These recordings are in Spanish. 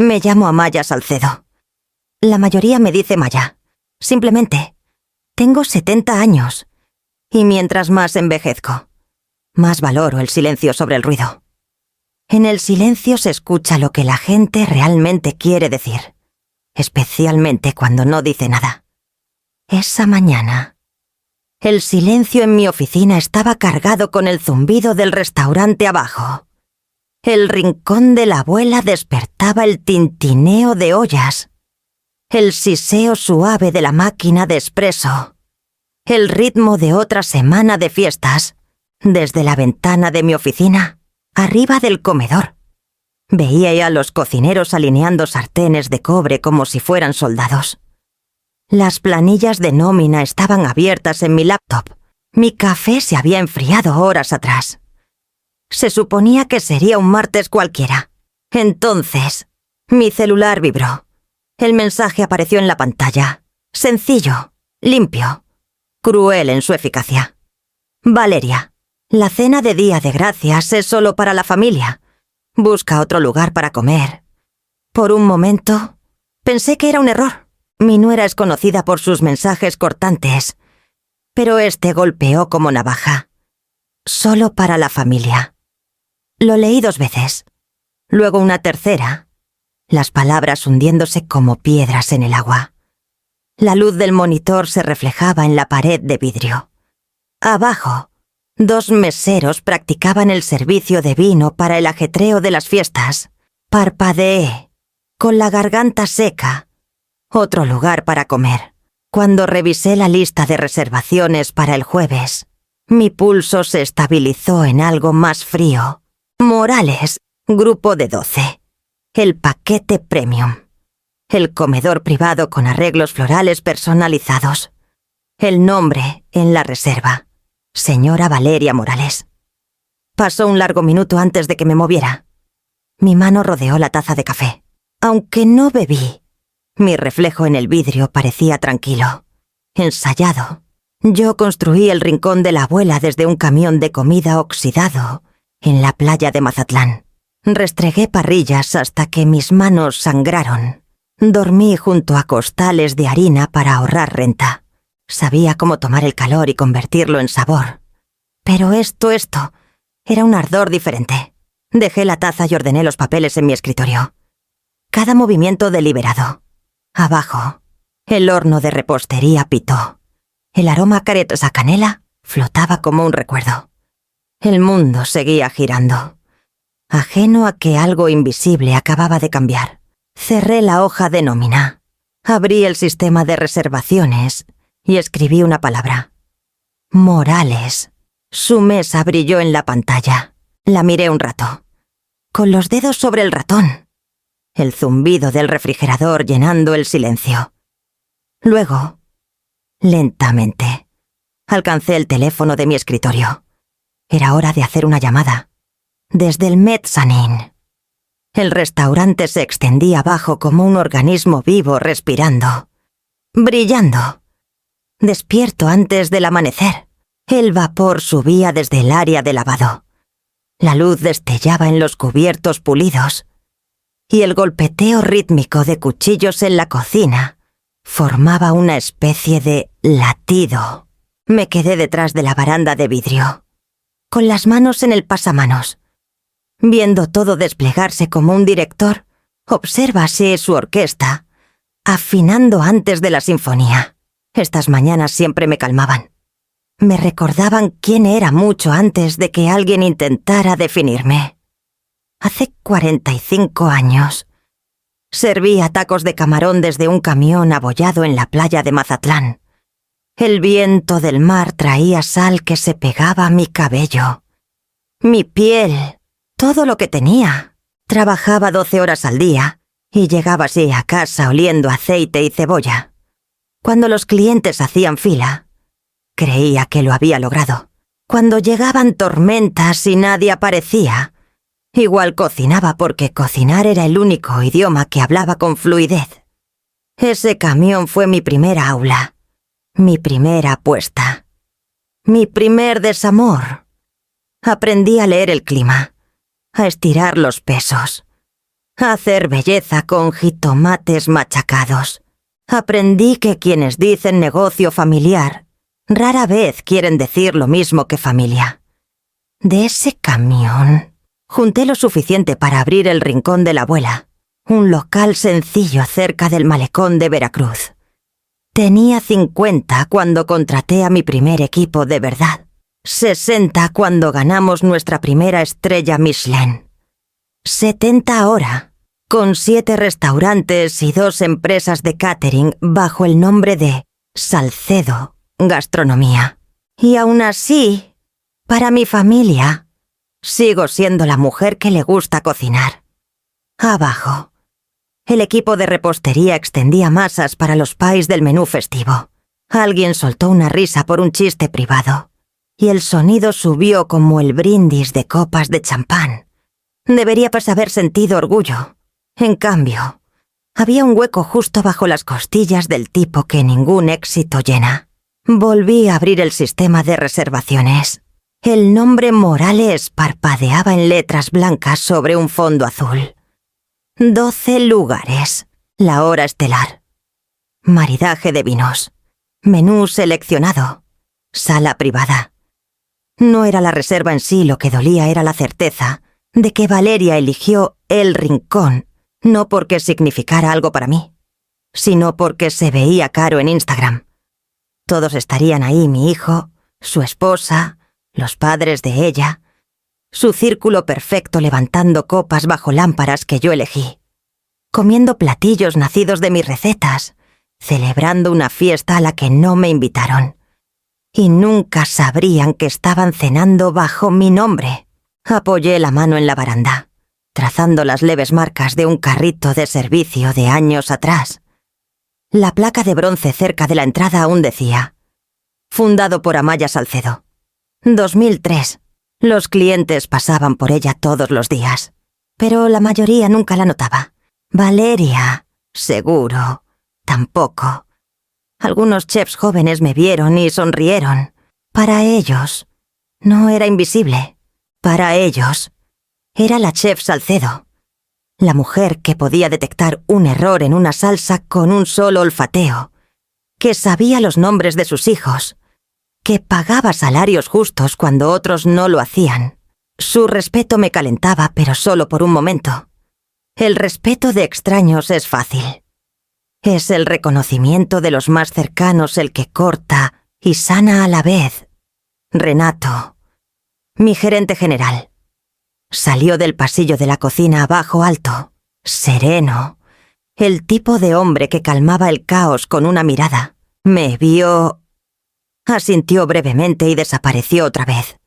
Me llamo Amaya Salcedo. La mayoría me dice Maya. Simplemente, tengo 70 años. Y mientras más envejezco, más valoro el silencio sobre el ruido. En el silencio se escucha lo que la gente realmente quiere decir, especialmente cuando no dice nada. Esa mañana, el silencio en mi oficina estaba cargado con el zumbido del restaurante abajo. El rincón de la abuela despertaba el tintineo de ollas, el siseo suave de la máquina de espresso, el ritmo de otra semana de fiestas, desde la ventana de mi oficina, arriba del comedor. Veía a los cocineros alineando sartenes de cobre como si fueran soldados. Las planillas de nómina estaban abiertas en mi laptop. Mi café se había enfriado horas atrás. Se suponía que sería un martes cualquiera. Entonces, mi celular vibró. El mensaje apareció en la pantalla. Sencillo, limpio, cruel en su eficacia. Valeria, la cena de Día de Gracias es solo para la familia. Busca otro lugar para comer. Por un momento, pensé que era un error. Mi nuera es conocida por sus mensajes cortantes, pero este golpeó como navaja. Solo para la familia. Lo leí 2 veces, luego una tercera, las palabras hundiéndose como piedras en el agua. La luz del monitor se reflejaba en la pared de vidrio. Abajo, 2 meseros practicaban el servicio de vino para el ajetreo de las fiestas. Parpadeé, con la garganta seca. Otro lugar para comer. Cuando revisé la lista de reservaciones para el jueves, mi pulso se estabilizó en algo más frío. Morales, grupo de 12. El paquete premium. El comedor privado con arreglos florales personalizados. El nombre en la reserva. Señora Valeria Morales. Pasó un largo minuto antes de que me moviera. Mi mano rodeó la taza de café. Aunque no bebí, mi reflejo en el vidrio parecía tranquilo, ensayado. Yo construí el rincón de la abuela desde un camión de comida oxidado en la playa de Mazatlán. Restregué parrillas hasta que mis manos sangraron. Dormí junto a costales de harina para ahorrar renta. Sabía cómo tomar el calor y convertirlo en sabor. Pero esto era un ardor diferente. Dejé la taza y ordené los papeles en mi escritorio. Cada movimiento deliberado. Abajo, el horno de repostería pitó. El aroma a canela flotaba como un recuerdo. El mundo seguía girando, ajeno a que algo invisible acababa de cambiar. Cerré la hoja de nómina, abrí el sistema de reservaciones y escribí una palabra. Morales. Su mesa brilló en la pantalla. La miré un rato, con los dedos sobre el ratón. El zumbido del refrigerador llenando el silencio. Luego, lentamente, alcancé el teléfono de mi escritorio. Era hora de hacer una llamada. Desde el mezzanine. El restaurante se extendía abajo como un organismo vivo respirando, brillando. Despierto antes del amanecer. El vapor subía desde el área de lavado. La luz destellaba en los cubiertos pulidos. Y el golpeteo rítmico de cuchillos en la cocina formaba una especie de latido. Me quedé detrás de la baranda de vidrio, con las manos en el pasamanos. Viendo todo desplegarse como un director, observa así su orquesta, afinando antes de la sinfonía. Estas mañanas siempre me calmaban. Me recordaban quién era mucho antes de que alguien intentara definirme. Hace 45 años, servía tacos de camarón desde un camión abollado en la playa de Mazatlán. El viento del mar traía sal que se pegaba a mi cabello, mi piel, todo lo que tenía. Trabajaba 12 horas al día y llegaba así a casa oliendo aceite y cebolla. Cuando los clientes hacían fila, creía que lo había logrado. Cuando llegaban tormentas y nadie aparecía, igual cocinaba porque cocinar era el único idioma que hablaba con fluidez. Ese camión fue mi primera aula, mi primera apuesta, mi primer desamor. Aprendí a leer el clima, a estirar los pesos, Hacer belleza con jitomates machacados. Aprendí que quienes dicen negocio familiar rara vez quieren decir lo mismo que familia. De ese camión junté lo suficiente para abrir el Rincón de la Abuela, un local sencillo cerca del malecón de Veracruz. Tenía 50 cuando contraté a mi primer equipo de verdad, 60 cuando ganamos nuestra primera estrella Michelin, 70 ahora, con 7 restaurantes y 2 empresas de catering bajo el nombre de Salcedo Gastronomía. Y aún así, para mi familia, sigo siendo la mujer que le gusta cocinar. Abajo, el equipo de repostería extendía masas para los pies del menú festivo. Alguien soltó una risa por un chiste privado, y el sonido subió como el brindis de copas de champán. Debería haber sentido orgullo. En cambio, había un hueco justo bajo las costillas del tipo que ningún éxito llena. Volví a abrir el sistema de reservaciones. El nombre Morales parpadeaba en letras blancas sobre un fondo azul. 12 lugares. La hora estelar. Maridaje de vinos. Menú seleccionado. Sala privada. No era la reserva en sí lo que dolía, era la certeza de que Valeria eligió el Rincón, no porque significara algo para mí, sino porque se veía caro en Instagram. Todos estarían ahí, mi hijo, su esposa, los padres de ella, su círculo perfecto levantando copas bajo lámparas que yo elegí, comiendo platillos nacidos de mis recetas, celebrando una fiesta a la que no me invitaron. Y nunca sabrían que estaban cenando bajo mi nombre. Apoyé la mano en la baranda, trazando las leves marcas de un carrito de servicio de años atrás. La placa de bronce cerca de la entrada aún decía: fundado por Amaya Salcedo. 2003. Los clientes pasaban por ella todos los días, pero la mayoría nunca la notaba. Valeria, seguro, tampoco. Algunos chefs jóvenes me vieron y sonrieron. Para ellos, no era invisible. Para ellos, era la chef Salcedo, la mujer que podía detectar un error en una salsa con un solo olfateo, que sabía los nombres de sus hijos, que pagaba salarios justos cuando otros no lo hacían. Su respeto me calentaba, pero solo por un momento. El respeto de extraños es fácil. Es el reconocimiento de los más cercanos el que corta y sana a la vez. Renato, mi gerente general, salió del pasillo de la cocina abajo alto, sereno, el tipo de hombre que calmaba el caos con una mirada. Me vio, asintió brevemente y desapareció otra vez.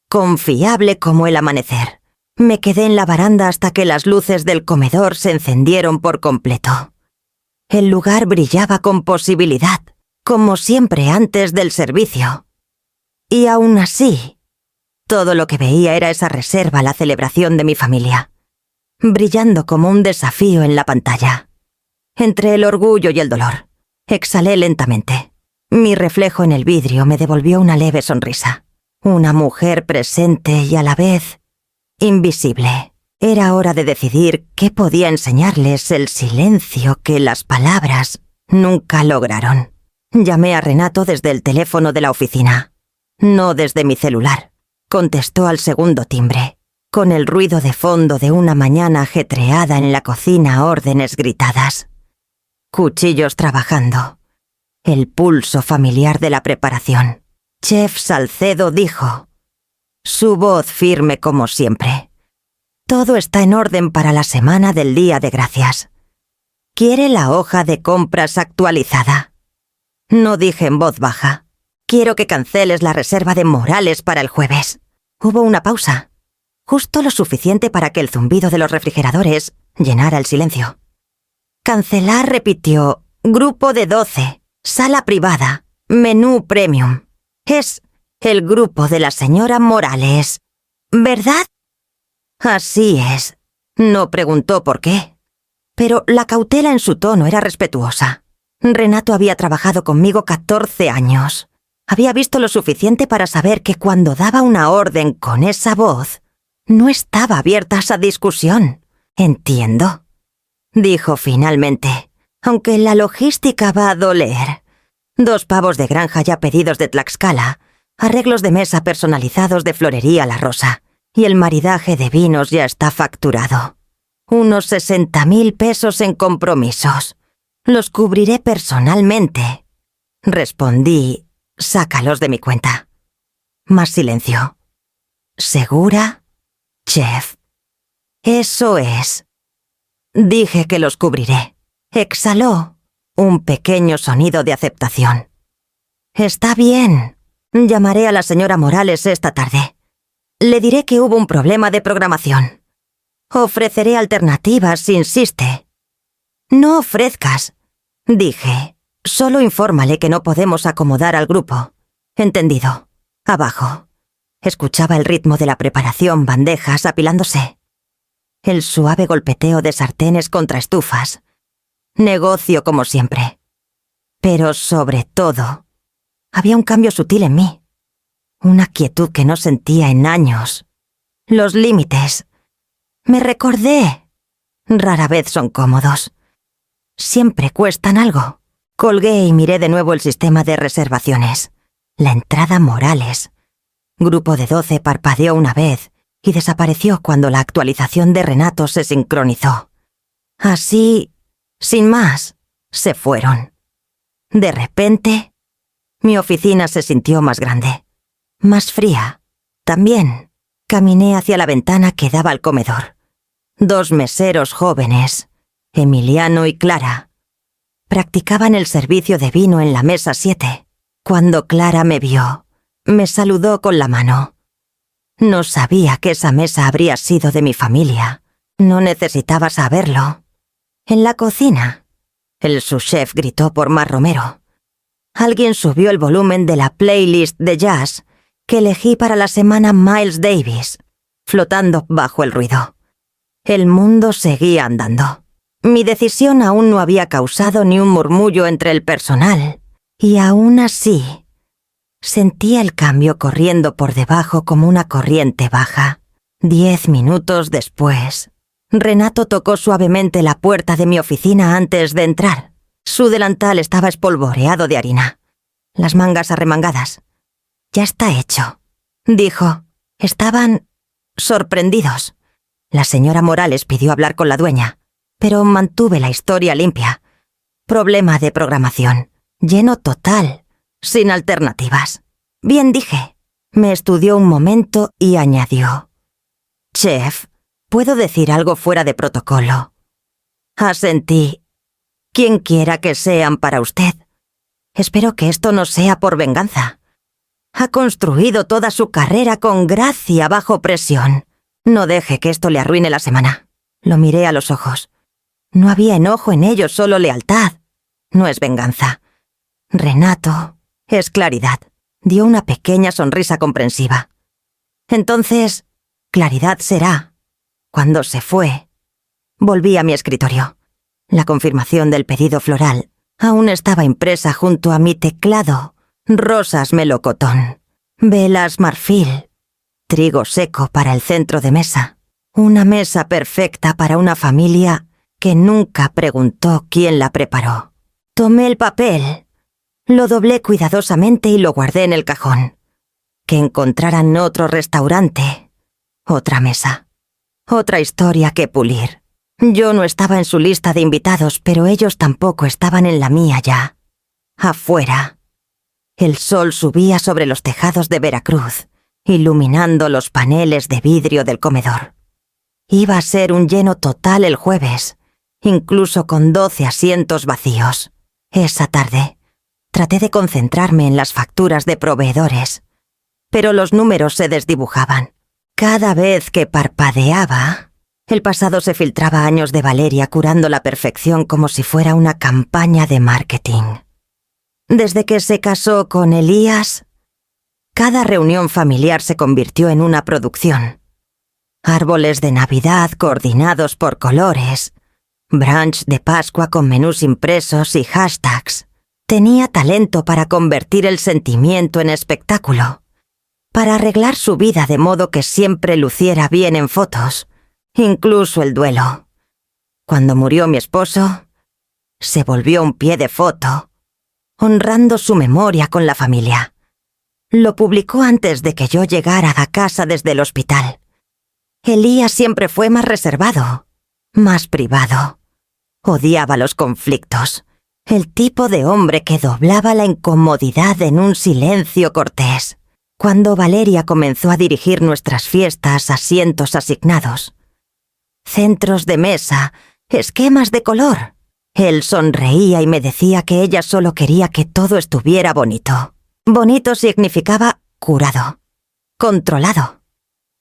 Confiable como el amanecer. Me quedé en la baranda hasta que las luces del comedor se encendieron por completo. El lugar brillaba con posibilidad, como siempre antes del servicio. Y aún así, todo lo que veía era esa reserva a la celebración de mi familia, brillando como un desafío en la pantalla. Entre el orgullo y el dolor, exhalé lentamente. Mi reflejo en el vidrio me devolvió una leve sonrisa. Una mujer presente y a la vez invisible. Era hora de decidir qué podía enseñarles el silencio que las palabras nunca lograron. Llamé a Renato desde el teléfono de la oficina, no desde mi celular. Contestó al segundo timbre, con el ruido de fondo de una mañana ajetreada en la cocina a órdenes gritadas. Cuchillos trabajando. El pulso familiar de la preparación. Chef Salcedo dijo, su voz firme como siempre: todo está en orden para la semana del Día de Gracias. ¿Quiere la hoja de compras actualizada? No dije en voz baja: quiero que canceles la reserva de Morales para el jueves. Hubo una pausa, justo lo suficiente para que el zumbido de los refrigeradores llenara el silencio. Cancelar, repitió. Grupo de 12, sala privada, menú premium. Es el grupo de la señora Morales, ¿verdad? Así es. No preguntó por qué, pero la cautela en su tono era respetuosa. Renato había trabajado conmigo 14 años. Había visto lo suficiente para saber que cuando daba una orden con esa voz, no estaba abierta a esa discusión. Entiendo, dijo finalmente, aunque la logística va a doler. 2 pavos de granja ya pedidos de Tlaxcala, arreglos de mesa personalizados de Florería La Rosa, y el maridaje de vinos ya está facturado. Unos 60,000 pesos en compromisos. Los cubriré personalmente. Respondí, sácalos de mi cuenta. Más silencio. ¿Segura, chef? Eso es. Dije que los cubriré. Exhaló un pequeño sonido de aceptación. Está bien. Llamaré a la señora Morales esta tarde. Le diré que hubo un problema de programación. Ofreceré alternativas si insiste. No ofrezcas, dije. Solo infórmale que no podemos acomodar al grupo. Entendido. Abajo. Escuchaba el ritmo de la preparación, bandejas apilándose. El suave golpeteo de sartenes contra estufas. Negocio como siempre. Pero sobre todo, había un cambio sutil en mí. Una quietud que no sentía en años. Los límites. Me recordé. Rara vez son cómodos. Siempre cuestan algo. Colgué y miré de nuevo el sistema de reservaciones. La entrada Morales. Grupo de 12 parpadeó una vez y desapareció cuando la actualización de Renato se sincronizó. Así, sin más, se fueron. De repente, mi oficina se sintió más grande, más fría. También caminé hacia la ventana que daba al comedor. 2 meseros jóvenes, Emiliano y Clara, practicaban el servicio de vino en la mesa 7. Cuando Clara me vio, me saludó con la mano. No sabía que esa mesa habría sido de mi familia. No necesitaba saberlo. En la cocina, el subchef gritó por Mar Romero. Alguien subió el volumen de la playlist de jazz que elegí para la semana Miles Davis, flotando bajo el ruido. El mundo seguía andando. Mi decisión aún no había causado ni un murmullo entre el personal, y aún así, sentía el cambio corriendo por debajo como una corriente baja. 10 minutos después, Renato tocó suavemente la puerta de mi oficina antes de entrar. Su delantal estaba espolvoreado de harina, las mangas arremangadas. «Ya está hecho», dijo. Estaban sorprendidos. La señora Morales pidió hablar con la dueña, pero mantuve la historia limpia. Problema de programación, lleno total, sin alternativas. Bien, dije. Me estudió un momento y añadió. «Chef, ¿puedo decir algo fuera de protocolo?» Asentí. «Quien quiera que sean para usted. Espero que esto no sea por venganza. Ha construido toda su carrera con gracia bajo presión. No deje que esto le arruine la semana». Lo miré a los ojos. No había enojo en ellos, solo lealtad. No es venganza. Renato, es claridad. Dio una pequeña sonrisa comprensiva. Entonces, claridad será. Cuando se fue, volví a mi escritorio. La confirmación del pedido floral aún estaba impresa junto a mi teclado. Rosas melocotón, velas marfil, trigo seco para el centro de mesa. Una mesa perfecta para una familia que nunca preguntó quién la preparó. Tomé el papel, lo doblé cuidadosamente y lo guardé en el cajón. Que encontraran otro restaurante, otra mesa, otra historia que pulir. Yo no estaba en su lista de invitados, pero ellos tampoco estaban en la mía ya. Afuera, el sol subía sobre los tejados de Veracruz, iluminando los paneles de vidrio del comedor. Iba a ser un lleno total el jueves, incluso con 12 asientos vacíos. Esa tarde, traté de concentrarme en las facturas de proveedores, pero los números se desdibujaban. Cada vez que parpadeaba, el pasado se filtraba años de Valeria curando la perfección como si fuera una campaña de marketing. Desde que se casó con Elías, cada reunión familiar se convirtió en una producción. Árboles de Navidad coordinados por colores, brunch de Pascua con menús impresos y hashtags. Tenía talento para convertir el sentimiento en espectáculo, para arreglar su vida de modo que siempre luciera bien en fotos, incluso el duelo. Cuando murió mi esposo, se volvió un pie de foto, honrando su memoria con la familia. Lo publicó antes de que yo llegara a casa desde el hospital. Elías siempre fue más reservado, más privado. Odiaba los conflictos. El tipo de hombre que doblaba la incomodidad en un silencio cortés. Cuando Valeria comenzó a dirigir nuestras fiestas, asientos asignados, centros de mesa, esquemas de color, él sonreía y me decía que ella solo quería que todo estuviera bonito. Bonito significaba curado, controlado,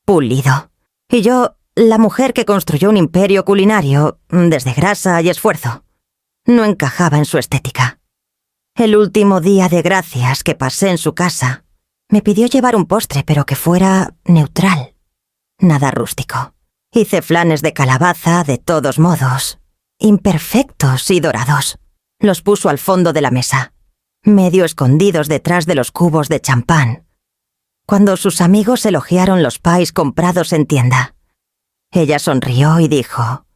pulido. Y yo, la mujer que construyó un imperio culinario, desde grasa y esfuerzo, no encajaba en su estética. El último día de gracias que pasé en su casa, me pidió llevar un postre, pero que fuera neutral, nada rústico. Hice flanes de calabaza de todos modos, imperfectos y dorados. Los puso al fondo de la mesa, medio escondidos detrás de los cubos de champán. Cuando sus amigos elogiaron los pies comprados en tienda, ella sonrió y dijo: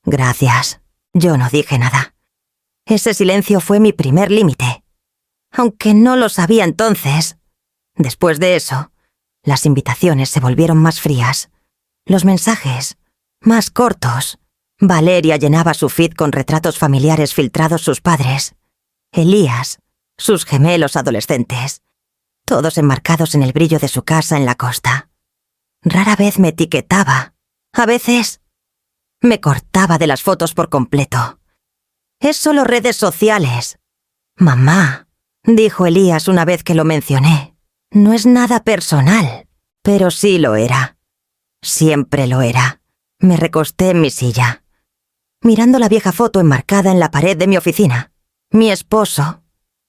«Gracias». Yo no dije nada. Ese silencio fue mi primer límite. Aunque no lo sabía entonces. Después de eso, las invitaciones se volvieron más frías. Los mensajes, más cortos. Valeria llenaba su feed con retratos familiares filtrados sus padres. Elías, sus gemelos adolescentes. Todos enmarcados en el brillo de su casa en la costa. Rara vez me etiquetaba. A veces me cortaba de las fotos por completo. «Es solo redes sociales». «Mamá», dijo Elías una vez que lo mencioné, «no es nada personal». Pero sí lo era. Siempre lo era. Me recosté en mi silla, mirando la vieja foto enmarcada en la pared de mi oficina. Mi esposo,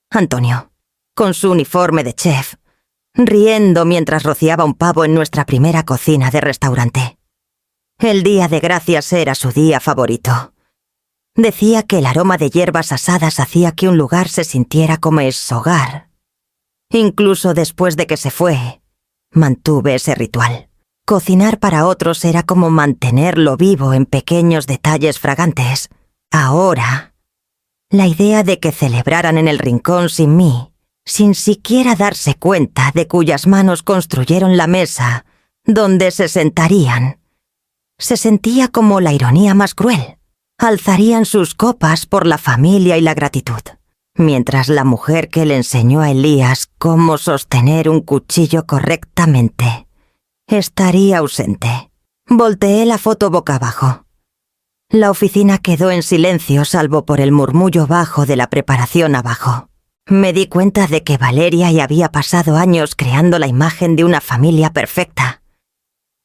Antonio, con su uniforme de chef, riendo mientras rociaba un pavo en nuestra primera cocina de restaurante. El día de gracias era su día favorito. Decía que el aroma de hierbas asadas hacía que un lugar se sintiera como es hogar. Incluso después de que se fue, mantuve ese ritual. Cocinar para otros era como mantenerlo vivo en pequeños detalles fragantes. Ahora, la idea de que celebraran en el rincón sin mí, sin siquiera darse cuenta de cuyas manos construyeron la mesa donde se sentarían, se sentía como la ironía más cruel. Alzarían sus copas por la familia y la gratitud, mientras la mujer que le enseñó a Elías cómo sostener un cuchillo correctamente estaría ausente. Volteé la foto boca abajo. La oficina quedó en silencio salvo por el murmullo bajo de la preparación abajo. Me di cuenta de que Valeria ya había pasado años creando la imagen de una familia perfecta.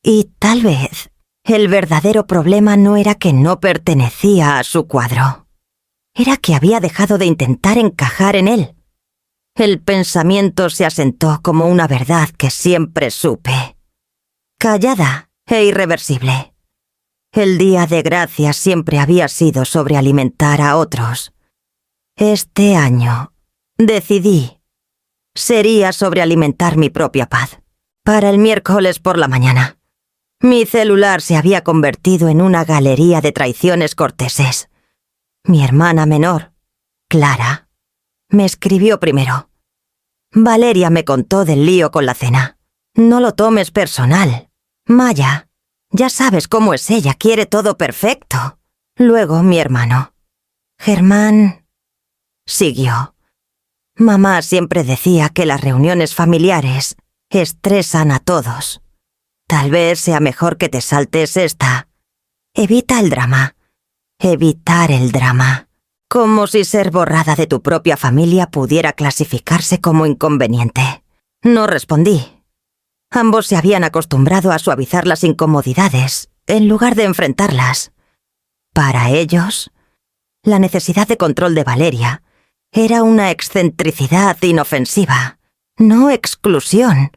Y tal vez el verdadero problema no era que no pertenecía a su cuadro. Era que había dejado de intentar encajar en él. El pensamiento se asentó como una verdad que siempre supe. Callada e irreversible. El día de gracias siempre había sido sobre alimentar a otros. Este año, decidí, sería sobre alimentar mi propia paz. Para el miércoles por la mañana, mi celular se había convertido en una galería de traiciones corteses. Mi hermana menor, Clara, me escribió primero. Valeria me contó del lío con la cena. No lo tomes personal. Maya, ya sabes cómo es ella, quiere todo perfecto. Luego mi hermano, Germán, siguió. Mamá siempre decía que las reuniones familiares estresan a todos. Tal vez sea mejor que te saltes esta. Evita el drama. Evitar el drama. Como si ser borrada de tu propia familia pudiera clasificarse como inconveniente. No respondí. Ambos se habían acostumbrado a suavizar las incomodidades, en lugar de enfrentarlas. Para ellos, la necesidad de control de Valeria era una excentricidad inofensiva, no exclusión.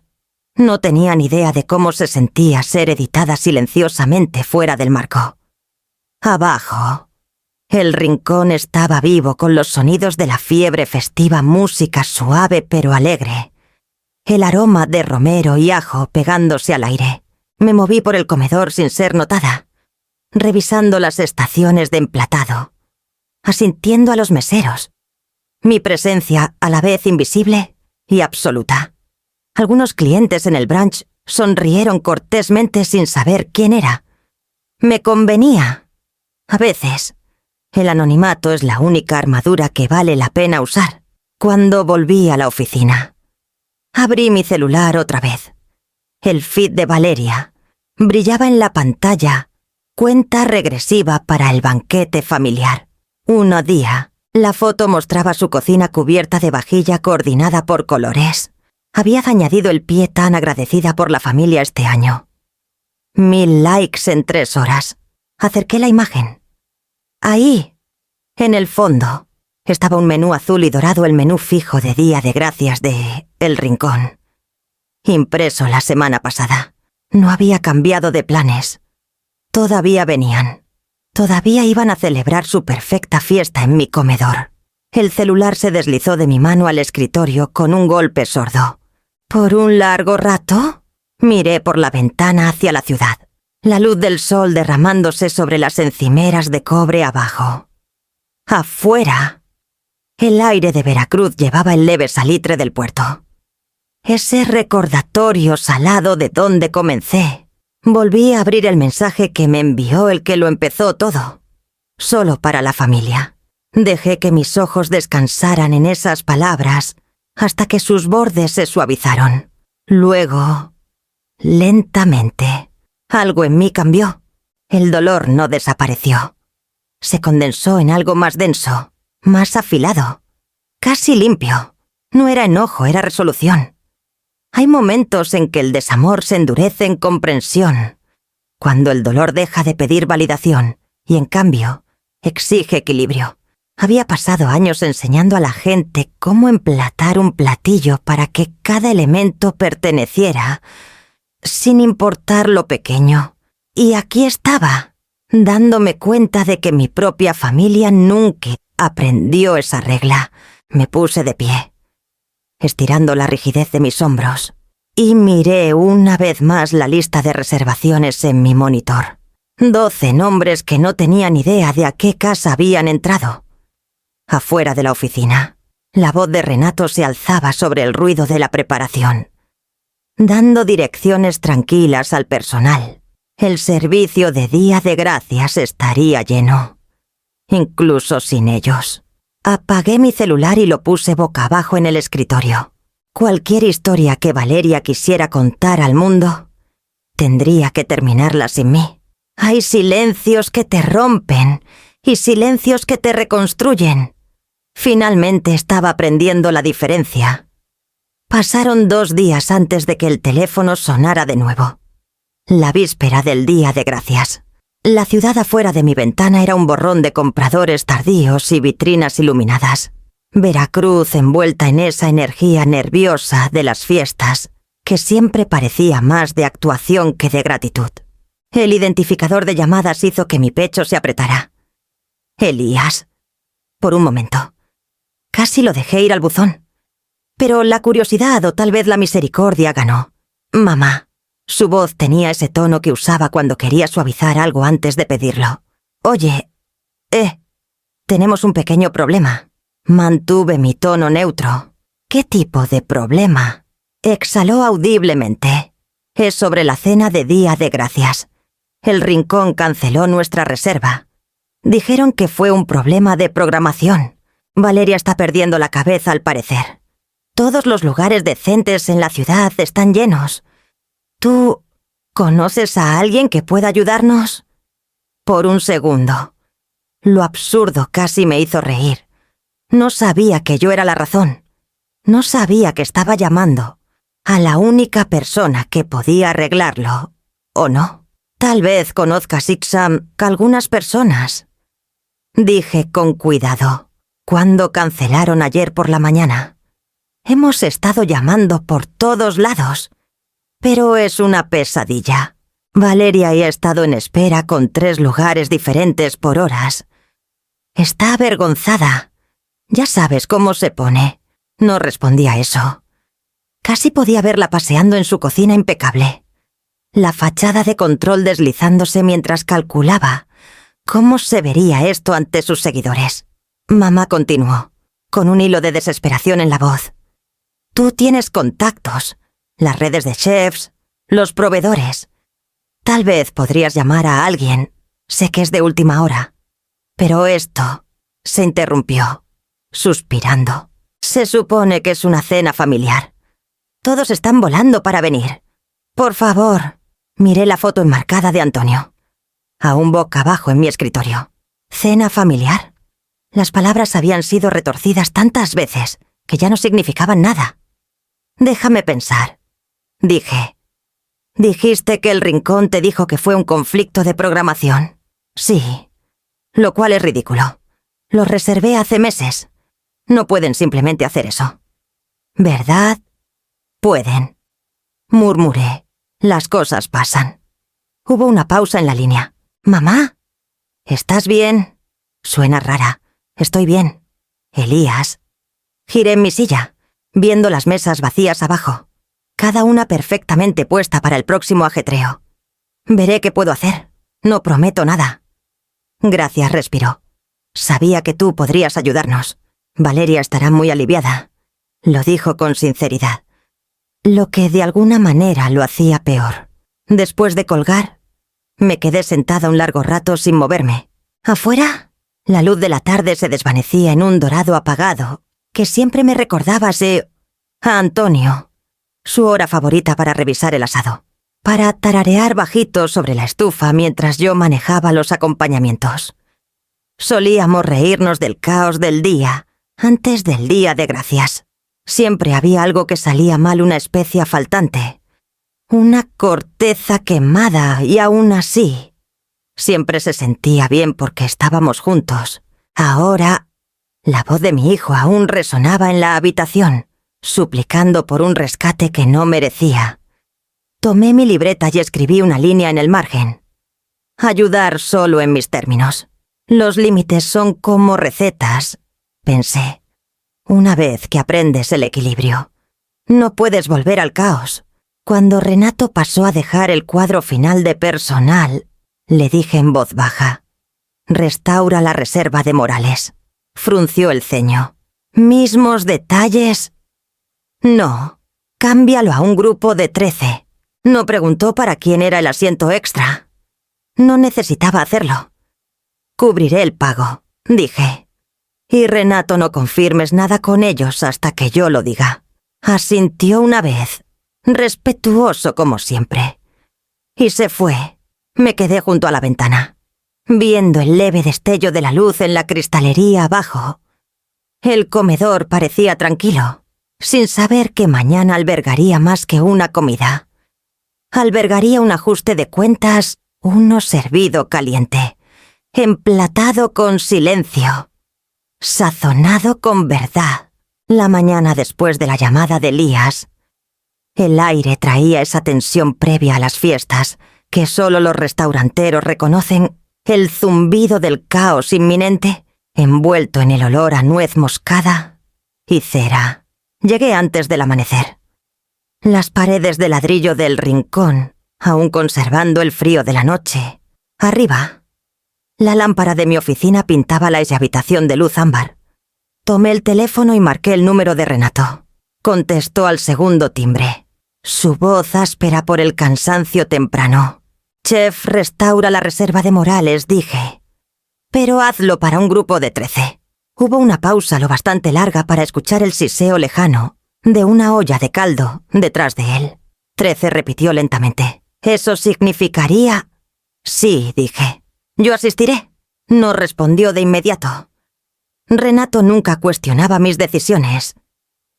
No tenían idea de cómo se sentía ser editada silenciosamente fuera del marco. Abajo, el rincón estaba vivo con los sonidos de la fiebre festiva, música suave pero alegre. El aroma de romero y ajo pegándose al aire. Me moví por el comedor sin ser notada. revisando las estaciones de emplatado, asintiendo a los meseros. Mi presencia a la vez invisible y absoluta. Algunos clientes en el brunch sonrieron cortésmente sin saber quién era. Me convenía. A veces, el anonimato es la única armadura que vale la pena usar. Cuando volví a la oficina, abrí mi celular otra vez. El feed de Valeria brillaba en la pantalla. Cuenta regresiva para el banquete familiar. 1 día. La foto mostraba su cocina cubierta de vajilla coordinada por colores. Había añadido el pie tan agradecida por la familia este año. 1000 likes en 3 horas. Acerqué la imagen. Ahí, en el fondo, estaba un menú azul y dorado, el menú fijo de Día de Gracias de El Rincón. Impreso la semana pasada. No había cambiado de planes. Todavía venían. Todavía iban a celebrar su perfecta fiesta en mi comedor. El celular se deslizó de mi mano al escritorio con un golpe sordo. Por un largo rato, miré por la ventana hacia la ciudad. La luz del sol derramándose sobre las encimeras de cobre abajo. Afuera, el aire de Veracruz llevaba el leve salitre del puerto. Ese recordatorio salado de donde comencé. Volví a abrir el mensaje que me envió el que lo empezó todo. Solo para la familia. Dejé que mis ojos descansaran en esas palabras hasta que sus bordes se suavizaron. Luego, lentamente, algo en mí cambió. El dolor no desapareció. Se condensó en algo más denso, más afilado, casi limpio. No era enojo, era resolución. Hay momentos en que el desamor se endurece en comprensión, cuando el dolor deja de pedir validación y, en cambio, exige equilibrio. Había pasado años enseñando a la gente cómo emplatar un platillo para que cada elemento perteneciera, sin importar lo pequeño. Y aquí estaba, dándome cuenta de que mi propia familia nunca aprendió esa regla. Me puse de pie, estirando la rigidez de mis hombros, y miré una vez más la lista de reservaciones en mi monitor. 12 nombres que no tenían idea de a qué casa habían entrado. Afuera de la oficina, la voz de Renato se alzaba sobre el ruido de la preparación, dando direcciones tranquilas al personal. El servicio de Día de Gracias estaría lleno, incluso sin ellos. Apagué mi celular y lo puse boca abajo en el escritorio. Cualquier historia que Valeria quisiera contar al mundo, tendría que terminarla sin mí. Hay silencios que te rompen y silencios que te reconstruyen. Finalmente estaba aprendiendo la diferencia. Pasaron 2 días antes de que el teléfono sonara de nuevo. La víspera del Día de Gracias. La ciudad afuera de mi ventana era un borrón de compradores tardíos y vitrinas iluminadas. Veracruz envuelta en esa energía nerviosa de las fiestas, que siempre parecía más de actuación que de gratitud. El identificador de llamadas hizo que mi pecho se apretara. Elías. Por un momento. Casi lo dejé ir al buzón. Pero la curiosidad o tal vez la misericordia ganó. Mamá. Su voz tenía ese tono que usaba cuando quería suavizar algo antes de pedirlo. Oye, tenemos un pequeño problema. Mantuve mi tono neutro. ¿Qué tipo de problema? Exhaló audiblemente. Es sobre la cena de Día de Gracias. El Rincón canceló nuestra reserva. Dijeron que fue un problema de programación. Valeria está perdiendo la cabeza al parecer. Todos los lugares decentes en la ciudad están llenos. ¿Tú conoces a alguien que pueda ayudarnos? Por un segundo. Lo absurdo casi me hizo reír. No sabía que yo era la razón. No sabía que estaba llamando a la única persona que podía arreglarlo, ¿o no? Tal vez conozcas, Ixam, a algunas personas. Dije con cuidado, cuando cancelaron ayer por la mañana. Hemos estado llamando por todos lados, pero es una pesadilla. Valeria ha estado en espera con 3 lugares diferentes por horas. Está avergonzada. Ya sabes cómo se pone. No respondí a eso. Casi podía verla paseando en su cocina impecable. la fachada de control deslizándose mientras calculaba cómo se vería esto ante sus seguidores. Mamá continuó, con un hilo de desesperación en la voz. Tú tienes contactos, las redes de chefs, los proveedores. Tal vez podrías llamar a alguien. Sé que es de última hora. Pero esto se interrumpió, suspirando. Se supone que es una cena familiar. Todos están volando para venir. Por favor. Miré la foto enmarcada de Antonio, aún boca abajo en mi escritorio. ¿Cena familiar? Las palabras habían sido retorcidas tantas veces que ya no significaban nada. Déjame pensar, dije. Dijiste que el Rincón te dijo que fue un conflicto de programación. Sí, lo cual es ridículo. Lo reservé hace meses. No pueden simplemente hacer eso. ¿Verdad? Pueden. Murmuré. Las cosas pasan. Hubo una pausa en la línea. ¿Mamá? ¿Estás bien? Suena rara. Estoy bien. Elías. Giré en mi silla, viendo las mesas vacías abajo, cada una perfectamente puesta para el próximo ajetreo. Veré qué puedo hacer. No prometo nada. Gracias, respiró. Sabía que tú podrías ayudarnos. Valeria estará muy aliviada. Lo dijo con sinceridad. Lo que de alguna manera lo hacía peor. Después de colgar, me quedé sentada un largo rato sin moverme. Afuera, la luz de la tarde se desvanecía en un dorado apagado que siempre me recordaba a Antonio, su hora favorita para revisar el asado, para tararear bajito sobre la estufa mientras yo manejaba los acompañamientos. Solíamos reírnos del caos del día, antes del Día de Gracias. Siempre había algo que salía mal, una especia faltante, una corteza quemada, y aún así, siempre se sentía bien porque estábamos juntos. Ahora, la voz de mi hijo aún resonaba en la habitación, suplicando por un rescate que no merecía. Tomé mi libreta y escribí una línea en el margen. Ayudar solo en mis términos. Los límites son como recetas, pensé. Una vez que aprendes el equilibrio, no puedes volver al caos. Cuando Renato pasó a dejar el cuadro final de personal, le dije en voz baja: restaura la reserva de Morales. Frunció el ceño. ¿Mismos detalles? No, cámbialo a un grupo de 13. No preguntó para quién era el asiento extra. No necesitaba hacerlo. Cubriré el pago, dije. Y Renato, no confirmes nada con ellos hasta que yo lo diga. Asintió una vez, respetuoso como siempre. Y se fue. Me quedé junto a la ventana, viendo el leve destello de la luz en la cristalería abajo. El comedor parecía tranquilo, sin saber que mañana albergaría más que una comida. Albergaría un ajuste de cuentas, uno servido caliente, emplatado con silencio, sazonado con verdad. La mañana después de la llamada de Elías, el aire traía esa tensión previa a las fiestas que solo los restauranteros reconocen, el zumbido del caos inminente, envuelto en el olor a nuez moscada y cera. Llegué antes del amanecer. Las paredes de ladrillo del Rincón, aún conservando el frío de la noche. Arriba, la lámpara de mi oficina pintaba la habitación de luz ámbar. Tomé el teléfono y marqué el número de Renato. Contestó al segundo timbre. Su voz áspera por el cansancio temprano. Chef, restaura la reserva de Morales, dije. Pero hazlo para un grupo de 13. Hubo una pausa lo bastante larga para escuchar el siseo lejano de una olla de caldo detrás de él. 13, repitió lentamente. ¿Eso significaría? Sí, dije. Yo asistiré. No respondió de inmediato. Renato nunca cuestionaba mis decisiones,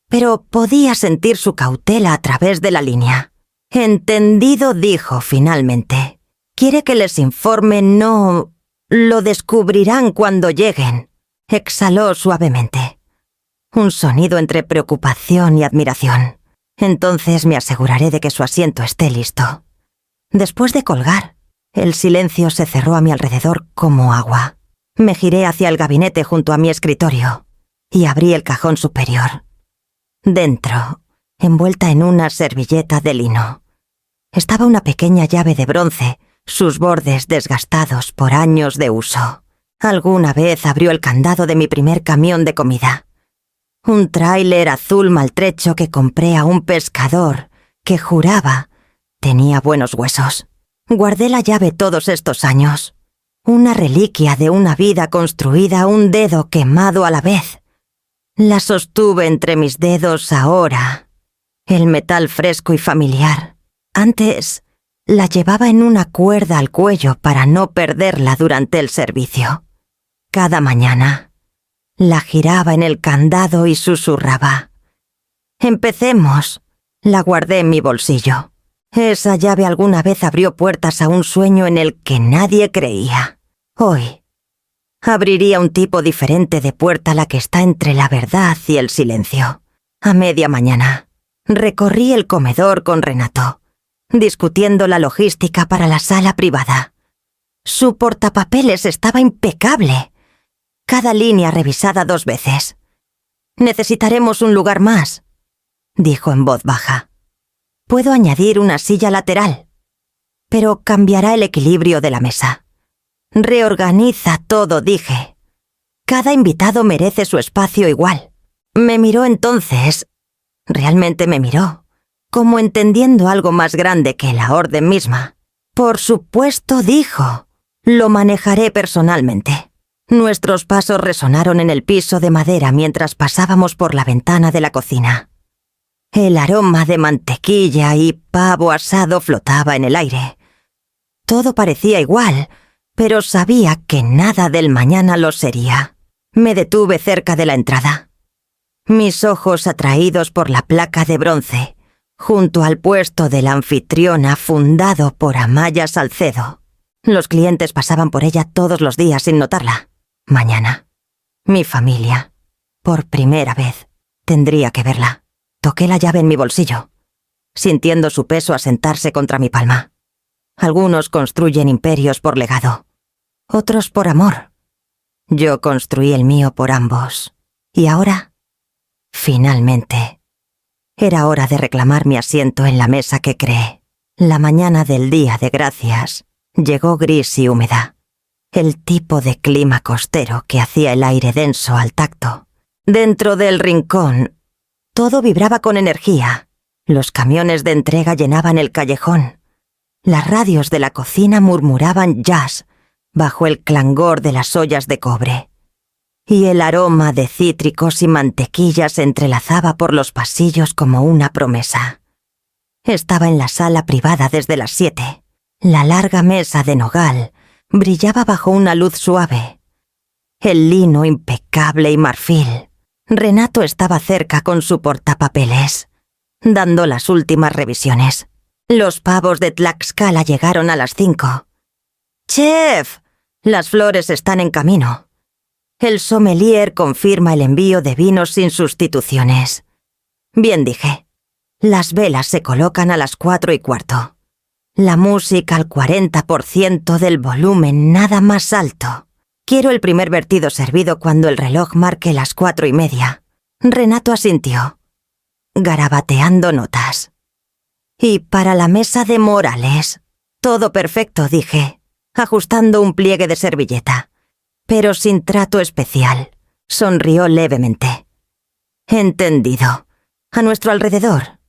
pero podía sentir su cautela a través de la línea. Entendido, dijo finalmente. Quiere que les informe, no... Lo descubrirán cuando lleguen. Exhaló suavemente. Un sonido entre preocupación y admiración. Entonces me aseguraré de que su asiento esté listo. Después de colgar, el silencio se cerró a mi alrededor como agua. Me giré hacia el gabinete junto a mi escritorio y abrí el cajón superior. Dentro, envuelta en una servilleta de lino, Estaba una pequeña llave de bronce, sus bordes desgastados por años de uso. Alguna vez abrió el candado de mi primer camión de comida. Un tráiler azul maltrecho que compré a un pescador que juraba tenía buenos huesos. Guardé la llave todos estos años. Una reliquia de una vida construida a un dedo quemado a la vez. La sostuve entre mis dedos ahora. El metal fresco y familiar. Antes la llevaba en una cuerda al cuello para no perderla durante el servicio. Cada mañana la giraba en el candado y susurraba: «Empecemos». La guardé en mi bolsillo. Esa llave alguna vez abrió puertas a un sueño en el que nadie creía. Hoy abriría un tipo diferente de puerta, la que está entre la verdad y el silencio. A media mañana recorrí el comedor con Renato, discutiendo la logística para la sala privada. Su portapapeles estaba impecable. Cada línea revisada 2 veces. «Necesitaremos un lugar más», dijo en voz baja. «Puedo añadir una silla lateral, pero cambiará el equilibrio de la mesa». «Reorganiza todo», dije. «Cada invitado merece su espacio igual». Me miró entonces. Realmente me miró, como entendiendo algo más grande que la orden misma. «Por supuesto», dijo. «Lo manejaré personalmente». Nuestros pasos resonaron en el piso de madera mientras pasábamos por la ventana de la cocina. El aroma de mantequilla y pavo asado flotaba en el aire. Todo parecía igual, pero sabía que nada del mañana lo sería. Me detuve cerca de la entrada. Mis ojos atraídos por la placa de bronce, junto al puesto de la anfitriona fundado por Amaya Salcedo. Los clientes pasaban por ella todos los días sin notarla. Mañana, mi familia, por primera vez, tendría que verla. Toqué la llave en mi bolsillo, sintiendo su peso asentarse contra mi palma. Algunos construyen imperios por legado, otros por amor. Yo construí el mío por ambos. Y ahora, finalmente, era hora de reclamar mi asiento en la mesa que creé. La mañana del Día de Gracias llegó gris y húmeda. El tipo de clima costero que hacía el aire denso al tacto. Dentro del rincón, todo vibraba con energía. Los camiones de entrega llenaban el callejón. Las radios de la cocina murmuraban jazz bajo el clangor de las ollas de cobre. Y el aroma de cítricos y mantequilla se entrelazaba por los pasillos como una promesa. Estaba en la sala privada desde las 7. La larga mesa de nogal brillaba bajo una luz suave. El lino impecable y marfil. Renato estaba cerca con su portapapeles, dando las últimas revisiones. Los pavos de Tlaxcala llegaron a las 5. «¡Chef! Las flores están en camino». El sommelier confirma el envío de vinos sin sustituciones. «Bien», dije. Las velas se colocan a las 4:15. La música al 40% del volumen, nada más alto. Quiero el primer vertido servido cuando el reloj marque las 4:30. Renato asintió, garabateando notas. «Y para la mesa de Morales». «Todo perfecto», dije, ajustando un pliegue de servilleta. «Pero sin trato especial». Sonrió levemente. «Entendido. A nuestro alrededor».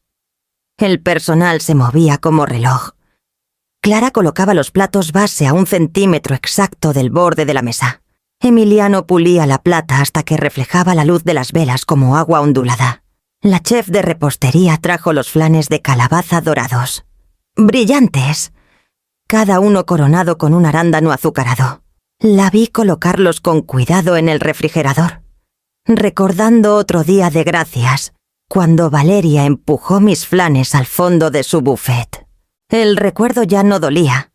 El personal se movía como reloj. Clara colocaba los platos base a 1 centímetro exacto del borde de la mesa. Emiliano pulía la plata hasta que reflejaba la luz de las velas como agua ondulada. La chef de repostería trajo los flanes de calabaza dorados. Brillantes. Cada uno coronado con un arándano azucarado. La vi colocarlos con cuidado en el refrigerador, recordando otro día de gracias, cuando Valeria empujó mis flanes al fondo de su buffet. El recuerdo ya no dolía,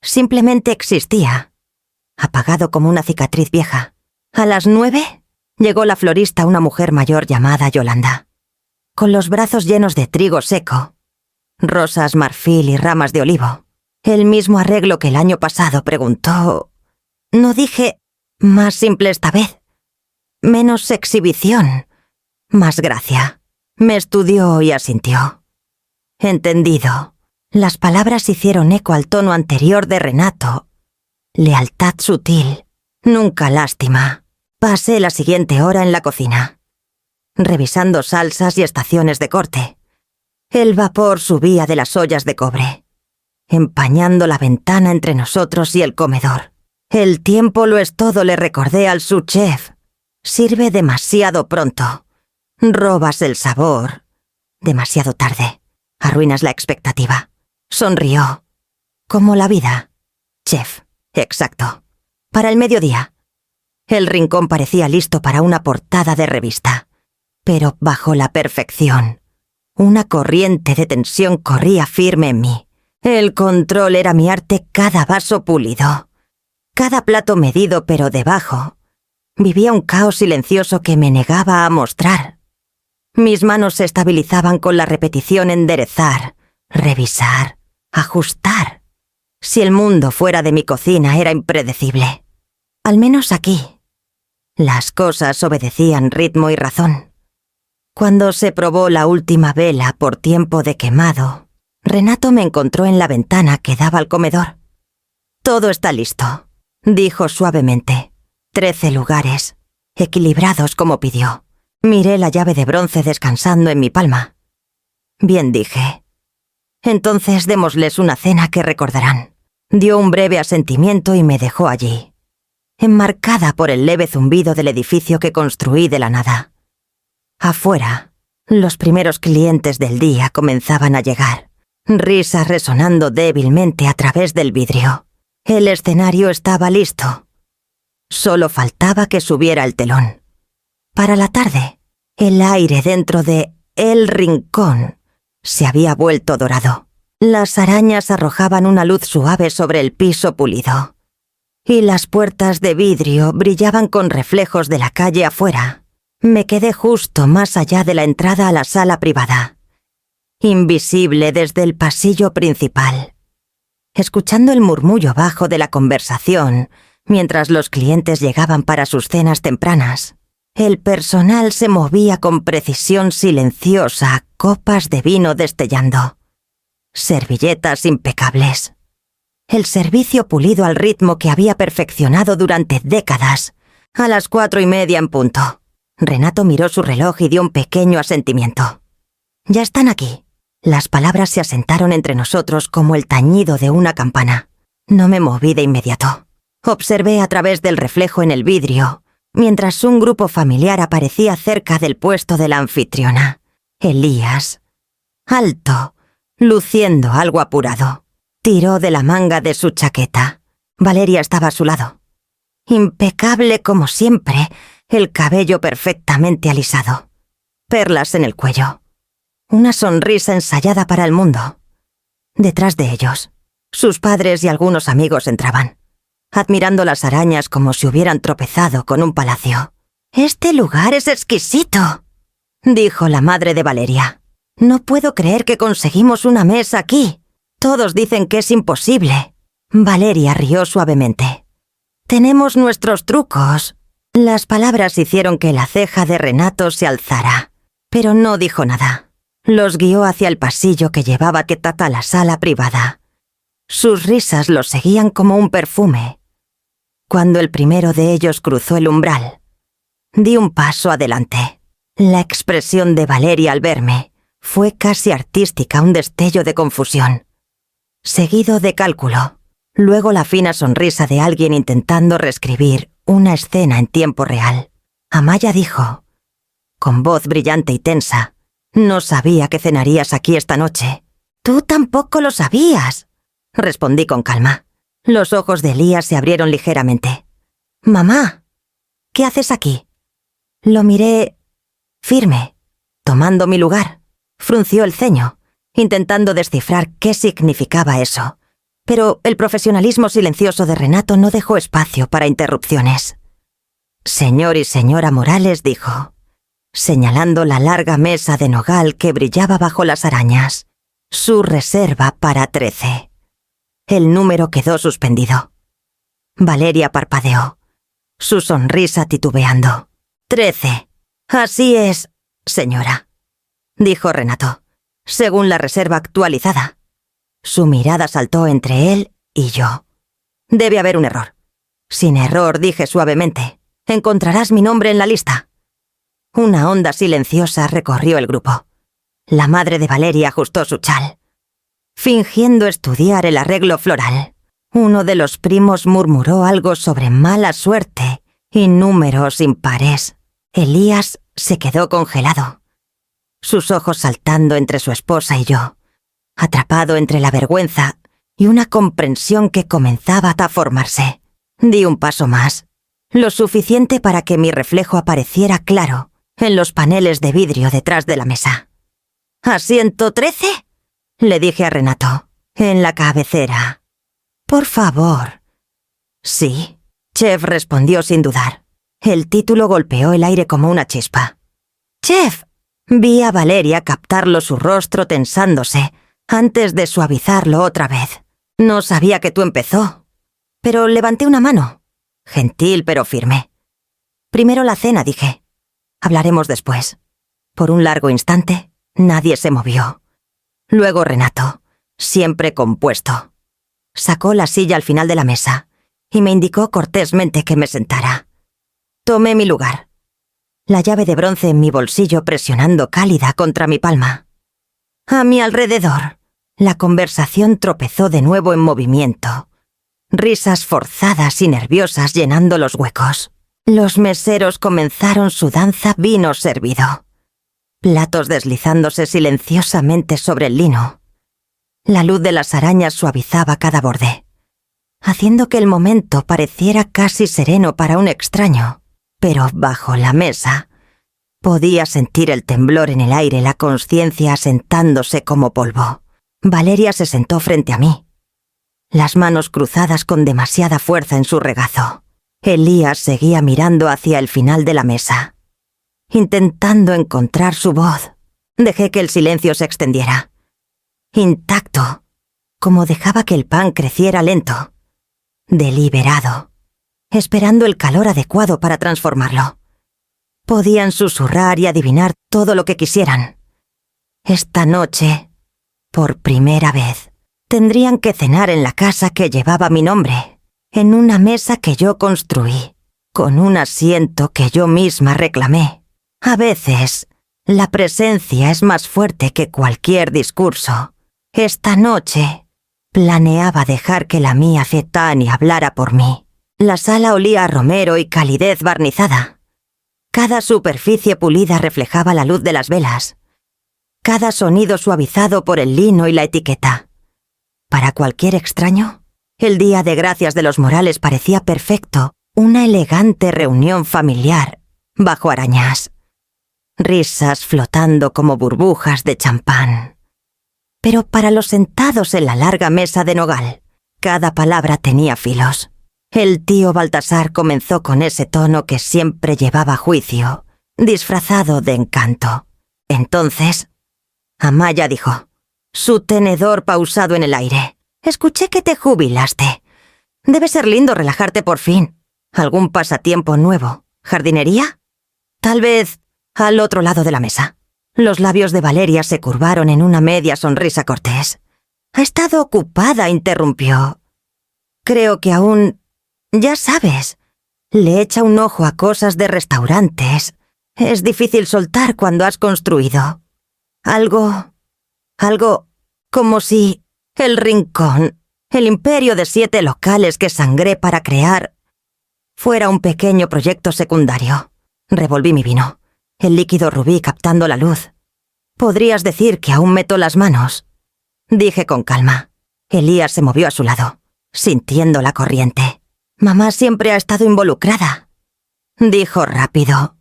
simplemente existía, apagado como una cicatriz vieja. A las 9 llegó la florista, una mujer mayor llamada Yolanda, con los brazos llenos de trigo seco, rosas marfil y ramas de olivo. El mismo arreglo que el año pasado, preguntó. No dije más simple esta vez, menos exhibición, más gracia. Me estudió y asintió. Entendido. Las palabras hicieron eco al tono anterior de Renato. Lealtad sutil, nunca lástima. Pasé la siguiente hora en la cocina, revisando salsas y estaciones de corte. El vapor subía de las ollas de cobre, empañando la ventana entre nosotros y el comedor. El tiempo lo es todo, le recordé al subchef. Sirve demasiado pronto. Robas el sabor. Demasiado tarde. Arruinas la expectativa. Sonrió. Como la vida. Chef. Exacto. Para el mediodía. El rincón parecía listo para una portada de revista. Pero bajo la perfección. Una corriente de tensión corría firme en mí. El control era mi arte, cada vaso pulido. Cada plato medido, pero debajo vivía un caos silencioso que me negaba a mostrar. Mis manos se estabilizaban con la repetición: enderezar, revisar, ajustar. Si el mundo fuera de mi cocina era impredecible. Al menos aquí. Las cosas obedecían ritmo y razón. Cuando se probó la última vela por tiempo de quemado, Renato me encontró en la ventana que daba al comedor. «Todo está listo», dijo suavemente. 13 lugares, equilibrados como pidió. Miré la llave de bronce descansando en mi palma. «Bien», dije. «Entonces démosles una cena que recordarán». Dio un breve asentimiento y me dejó allí, enmarcada por el leve zumbido del edificio que construí de la nada. Afuera, los primeros clientes del día comenzaban a llegar, risas resonando débilmente a través del vidrio. El escenario estaba listo. Solo faltaba que subiera el telón. Para la tarde, el aire dentro de El Rincón se había vuelto dorado. Las arañas arrojaban una luz suave sobre el piso pulido, y las puertas de vidrio brillaban con reflejos de la calle afuera. Me quedé justo más allá de la entrada a la sala privada, invisible desde el pasillo principal, escuchando el murmullo bajo de la conversación mientras los clientes llegaban para sus cenas tempranas. El personal se movía con precisión silenciosa, copas de vino destellando, servilletas impecables. El servicio pulido al ritmo que había perfeccionado durante décadas. A las 4:30 en punto. Renato miró su reloj y dio un pequeño asentimiento. «Ya están aquí». Las palabras se asentaron entre nosotros como el tañido de una campana. No me moví de inmediato. Observé a través del reflejo en el vidrio, mientras un grupo familiar aparecía cerca del puesto de la anfitriona. Elías, alto, luciendo algo apurado, tiró de la manga de su chaqueta. Valeria estaba a su lado. Impecable como siempre, el cabello perfectamente alisado, perlas en el cuello, una sonrisa ensayada para el mundo. Detrás de ellos, sus padres y algunos amigos entraban, admirando las arañas como si hubieran tropezado con un palacio. «Este lugar es exquisito», dijo la madre de Valeria. «No puedo creer que conseguimos una mesa aquí. Todos dicen que es imposible». Valeria rió suavemente. «Tenemos nuestros trucos». Las palabras hicieron que la ceja de Renato se alzara, pero no dijo nada. Los guió hacia el pasillo que llevaba a la sala privada. Sus risas los seguían como un perfume. Cuando el primero de ellos cruzó el umbral, di un paso adelante. La expresión de Valeria al verme fue casi artística, un destello de confusión, seguido de cálculo. Luego la fina sonrisa de alguien intentando reescribir una escena en tiempo real. Amaya dijo, con voz brillante y tensa: «No sabía que cenarías aquí esta noche». «Tú tampoco lo sabías», respondí con calma. Los ojos de Elías se abrieron ligeramente. «Mamá, ¿qué haces aquí?» Lo miré firme, tomando mi lugar. Frunció el ceño, intentando descifrar qué significaba eso. Pero el profesionalismo silencioso de Renato no dejó espacio para interrupciones. «Señor y señora Morales», dijo, señalando la larga mesa de nogal que brillaba bajo las arañas. «Su reserva para 13». El número quedó suspendido. Valeria parpadeó, su sonrisa titubeando. «13. Así es, señora», dijo Renato, «según la reserva actualizada». Su mirada saltó entre él y yo. Debe haber un error. Sin error, dije suavemente. Encontrarás mi nombre en la lista. Una onda silenciosa recorrió el grupo. La madre de Valeria ajustó su chal. Fingiendo estudiar el arreglo floral, uno de los primos murmuró algo sobre mala suerte y números impares. Elías se quedó congelado, sus ojos saltando entre su esposa y yo, atrapado entre la vergüenza y una comprensión que comenzaba a formarse. Di un paso más, lo suficiente para que mi reflejo apareciera claro en los paneles de vidrio detrás de la mesa. «¿Asiento 13?» le dije a Renato, en la cabecera. «Por favor». «Sí», Chef respondió sin dudar. El título golpeó el aire como una chispa. «Chef». Vi a Valeria captarlo su rostro tensándose antes de suavizarlo otra vez. «No sabía que tú empezó». Pero levanté una mano. Gentil pero firme. «Primero la cena», dije. «Hablaremos después». Por un largo instante, nadie se movió. Luego Renato, siempre compuesto, sacó la silla al final de la mesa y me indicó cortésmente que me sentara. Tomé mi lugar, la llave de bronce en mi bolsillo presionando cálida contra mi palma. A mi alrededor, la conversación tropezó de nuevo en movimiento. Risas forzadas y nerviosas llenando los huecos. Los meseros comenzaron su danza vino servido. Platos deslizándose silenciosamente sobre el lino. La luz de las arañas suavizaba cada borde, haciendo que el momento pareciera casi sereno para un extraño. Pero bajo la mesa, podía sentir el temblor en el aire, la conciencia asentándose como polvo. Valeria se sentó frente a mí, las manos cruzadas con demasiada fuerza en su regazo. Elías seguía mirando hacia el final de la mesa, intentando encontrar su voz. Dejé que el silencio se extendiera, intacto, como dejaba que el pan creciera lento, deliberado, esperando el calor adecuado para transformarlo. Podían susurrar y adivinar todo lo que quisieran. Esta noche, por primera vez, tendrían que cenar en la casa que llevaba mi nombre, en una mesa que yo construí, con un asiento que yo misma reclamé. A veces, la presencia es más fuerte que cualquier discurso. Esta noche, planeaba dejar que la mía Fetani hablara por mí. La sala olía a romero y calidez barnizada. Cada superficie pulida reflejaba la luz de las velas. Cada sonido suavizado por el lino y la etiqueta. Para cualquier extraño, el Día de Gracias de los Morales parecía perfecto, una elegante reunión familiar, bajo arañas. Risas flotando como burbujas de champán. Pero para los sentados en la larga mesa de nogal, cada palabra tenía filos. El tío Baltasar comenzó con ese tono que siempre llevaba juicio, disfrazado de encanto. Entonces, Amaya dijo, su tenedor pausado en el aire. «Escuché que te jubilaste. Debe ser lindo relajarte por fin. ¿Algún pasatiempo nuevo? ¿Jardinería?» Tal vez al otro lado de la mesa. Los labios de Valeria se curvaron en una media sonrisa cortés. «Ha estado ocupada», interrumpió. «Creo que aún... ya sabes, le echa un ojo a cosas de restaurantes. Es difícil soltar cuando has construido. Algo como si el rincón, el imperio de 7 locales que sangré para crear, fuera un pequeño proyecto secundario». Revolví mi vino, el líquido rubí captando la luz. «Podrías decir que aún meto las manos», dije con calma. Elías se movió a su lado, sintiendo la corriente. «Mamá siempre ha estado involucrada», dijo rápido.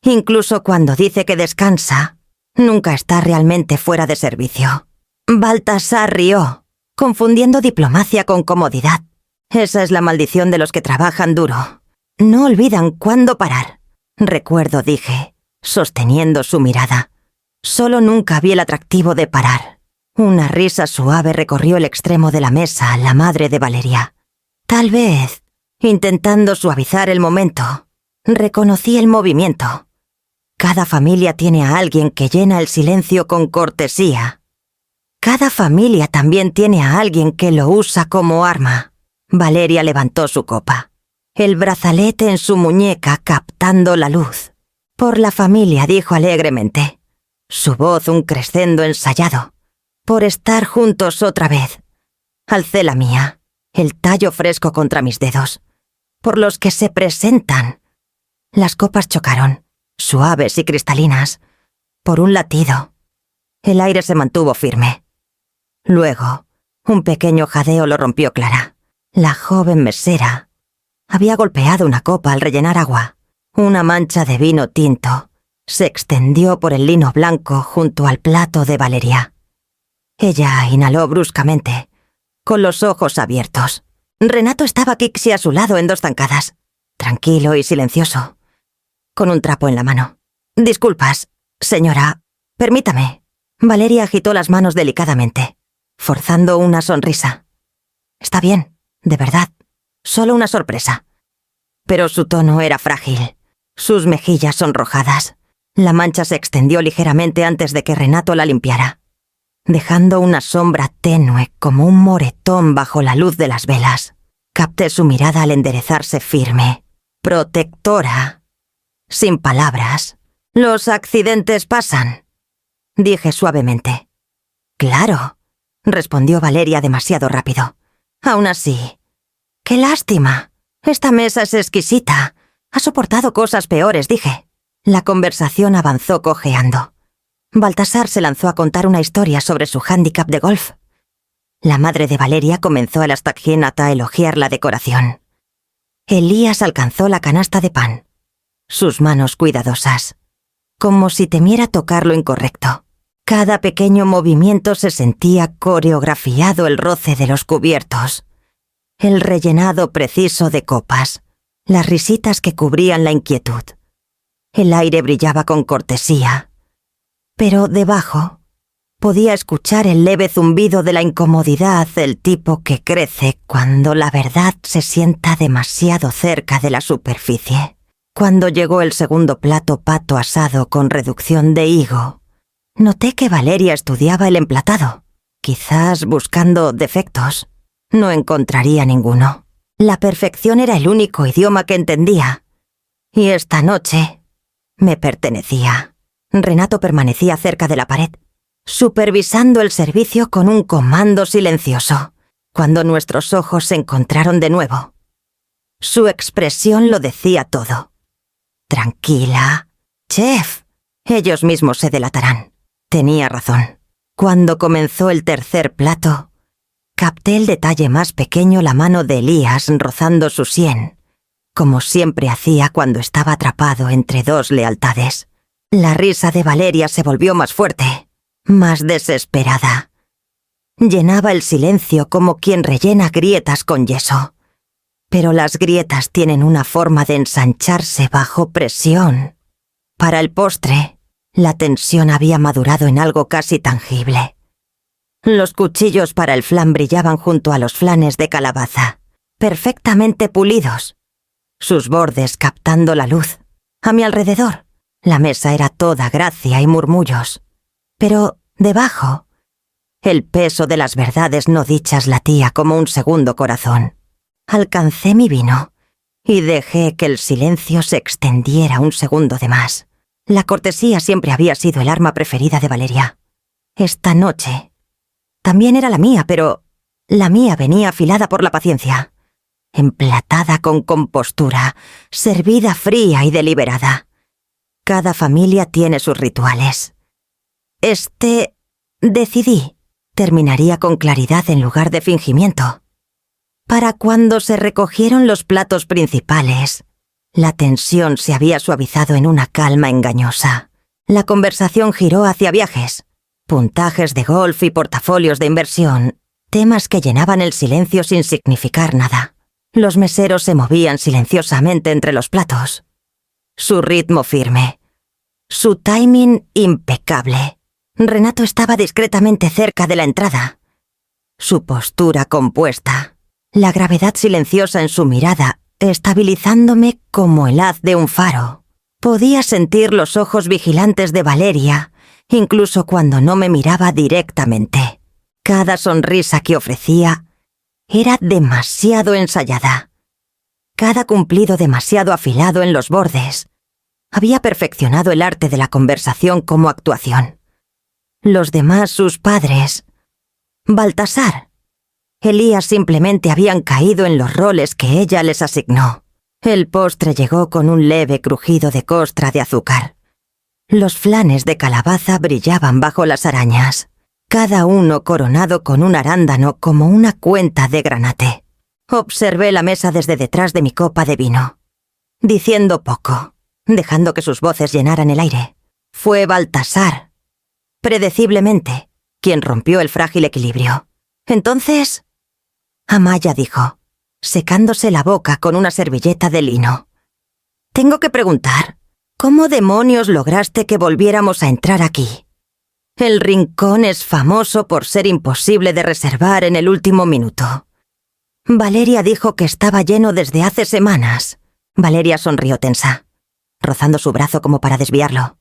«Incluso cuando dice que descansa, nunca está realmente fuera de servicio». Baltasar rió, confundiendo diplomacia con comodidad. Esa es la maldición de los que trabajan duro. No olvidan cuándo parar. Recuerdo, dije, sosteniendo su mirada. Solo nunca vi el atractivo de parar. Una risa suave recorrió el extremo de la mesa, la madre de Valeria. Tal vez, intentando suavizar el momento, reconocí el movimiento. Cada familia tiene a alguien que llena el silencio con cortesía. Cada familia también tiene a alguien que lo usa como arma. Valeria levantó su copa, el brazalete en su muñeca captando la luz. Por la familia, dijo alegremente, su voz un crescendo ensayado. Por estar juntos otra vez. Alcé la mía, el tallo fresco contra mis dedos. Por los que se presentan. Las copas chocaron, suaves y cristalinas, por un latido. El aire se mantuvo firme. Luego, un pequeño jadeo lo rompió Clara. La joven mesera había golpeado una copa al rellenar agua. Una mancha de vino tinto se extendió por el lino blanco junto al plato de Valeria. Ella inhaló bruscamente, con los ojos abiertos. Renato estaba Kixi a su lado en 2 zancadas, tranquilo y silencioso, con un trapo en la mano. «Disculpas, señora, permítame». Valeria agitó las manos delicadamente, forzando una sonrisa. «Está bien, de verdad, solo una sorpresa». Pero su tono era frágil, sus mejillas sonrojadas. La mancha se extendió ligeramente antes de que Renato la limpiara, dejando una sombra tenue como un moretón bajo la luz de las velas. Capté su mirada al enderezarse firme, protectora, sin palabras. «Los accidentes pasan», dije suavemente. «Claro», respondió Valeria demasiado rápido. «Aún así, qué lástima. Esta mesa es exquisita. Ha soportado cosas peores», dije. La conversación avanzó cojeando. Baltasar se lanzó a contar una historia sobre su hándicap de golf. La madre de Valeria comenzó a a elogiar la decoración. Elías alcanzó la canasta de pan, sus manos cuidadosas, como si temiera tocar lo incorrecto. Cada pequeño movimiento se sentía coreografiado, el roce de los cubiertos, el rellenado preciso de copas, las risitas que cubrían la inquietud. El aire brillaba con cortesía, pero debajo podía escuchar el leve zumbido de la incomodidad del tipo que crece cuando la verdad se sienta demasiado cerca de la superficie. Cuando llegó el segundo plato, pato asado con reducción de higo, noté que Valeria estudiaba el emplatado, quizás buscando defectos. No encontraría ninguno. La perfección era el único idioma que entendía. Y esta noche me pertenecía. Renato permanecía cerca de la pared, supervisando el servicio con un comando silencioso, cuando nuestros ojos se encontraron de nuevo. Su expresión lo decía todo. «Tranquila, chef. Ellos mismos se delatarán». Tenía razón. Cuando comenzó el tercer plato, capté el detalle más pequeño, la mano de Elías rozando su sien, como siempre hacía cuando estaba atrapado entre 2 lealtades. La risa de Valeria se volvió más fuerte, más desesperada. Llenaba el silencio como quien rellena grietas con yeso. Pero las grietas tienen una forma de ensancharse bajo presión. Para el postre, la tensión había madurado en algo casi tangible. Los cuchillos para el flan brillaban junto a los flanes de calabaza, perfectamente pulidos, sus bordes captando la luz. A mi alrededor, la mesa era toda gracia y murmullos, pero debajo, el peso de las verdades no dichas latía como un segundo corazón. Alcancé mi vino y dejé que el silencio se extendiera un segundo de más. La cortesía siempre había sido el arma preferida de Valeria. Esta noche también era la mía, pero la mía venía afilada por la paciencia, emplatada con compostura, servida fría y deliberada. Cada familia tiene sus rituales. Decidí, terminaría con claridad en lugar de fingimiento. Para cuando se recogieron los platos principales, la tensión se había suavizado en una calma engañosa. La conversación giró hacia viajes, puntajes de golf y portafolios de inversión, temas que llenaban el silencio sin significar nada. Los meseros se movían silenciosamente entre los platos. Su ritmo firme, su timing impecable. Renato estaba discretamente cerca de la entrada. Su postura compuesta, la gravedad silenciosa en su mirada, estabilizándome como el haz de un faro. Podía sentir los ojos vigilantes de Valeria, incluso cuando no me miraba directamente. Cada sonrisa que ofrecía era demasiado ensayada. Cada cumplido demasiado afilado en los bordes. Había perfeccionado el arte de la conversación como actuación. Los demás, sus padres. Baltasar. Elías simplemente habían caído en los roles que ella les asignó. El postre llegó con un leve crujido de costra de azúcar. Los flanes de calabaza brillaban bajo las arañas, cada uno coronado con un arándano como una cuenta de granate. Observé la mesa desde detrás de mi copa de vino, diciendo poco, dejando que sus voces llenaran el aire. Fue Baltasar, predeciblemente, quien rompió el frágil equilibrio. Entonces, Amaya dijo, secándose la boca con una servilleta de lino. Tengo que preguntar, ¿cómo demonios lograste que volviéramos a entrar aquí? El rincón es famoso por ser imposible de reservar en el último minuto. Valeria dijo que estaba lleno desde hace semanas. Valeria sonrió tensa, rozando su brazo como para desviarlo.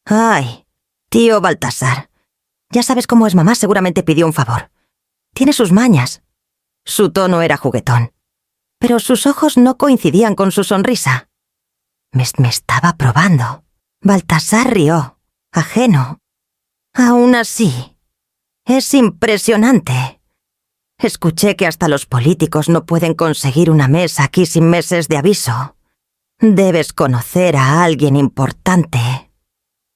Ay, tío Baltasar. Ya sabes cómo es mamá, seguramente pidió un favor. Tiene sus mañas. Su tono era juguetón, pero sus ojos no coincidían con su sonrisa. Me estaba probando. Baltasar rió, ajeno. Aún así, es impresionante. Escuché que hasta los políticos no pueden conseguir una mesa aquí sin meses de aviso. Debes conocer a alguien importante.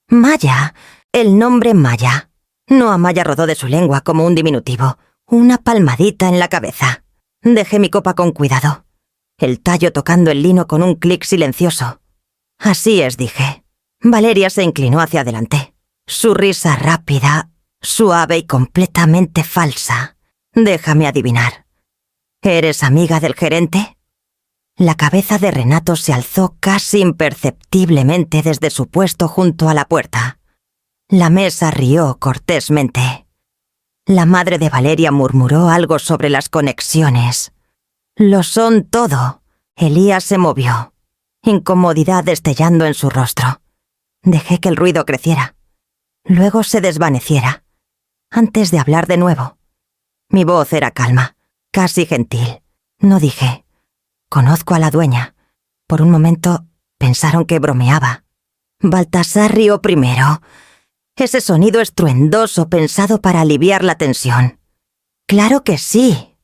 Maya, el nombre Maya. No, Amaya rodó de su lengua como un diminutivo. Una palmadita en la cabeza. Dejé mi copa con cuidado. El tallo tocando el lino con un clic silencioso. Así es, dije. Valeria se inclinó hacia adelante. Su risa rápida, suave y completamente falsa. Déjame adivinar. ¿Eres amiga del gerente? La cabeza de Renato se alzó casi imperceptiblemente desde su puesto junto a la puerta. La mesa rió cortésmente. La madre de Valeria murmuró algo sobre las conexiones. Lo son todo. Elías se movió, incomodidad destellando en su rostro. Dejé que el ruido creciera. Luego se desvaneciera, antes de hablar de nuevo. Mi voz era calma, casi gentil. No dije, conozco a la dueña. Por un momento pensaron que bromeaba. Baltasar rió primero. Ese sonido estruendoso pensado para aliviar la tensión. Claro que sí.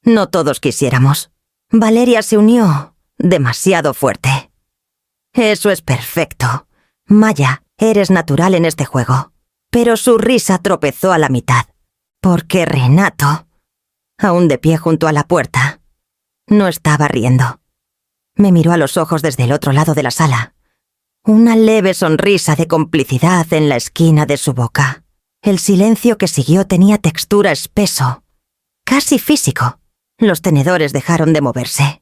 No todos quisiéramos. Valeria se unió, demasiado fuerte. Eso es perfecto. Maya, eres natural en este juego. Pero su risa tropezó a la mitad, porque Renato, aún de pie junto a la puerta, no estaba riendo. Me miró a los ojos desde el otro lado de la sala. Una leve sonrisa de complicidad en la esquina de su boca. El silencio que siguió tenía textura espeso, casi físico. Los tenedores dejaron de moverse.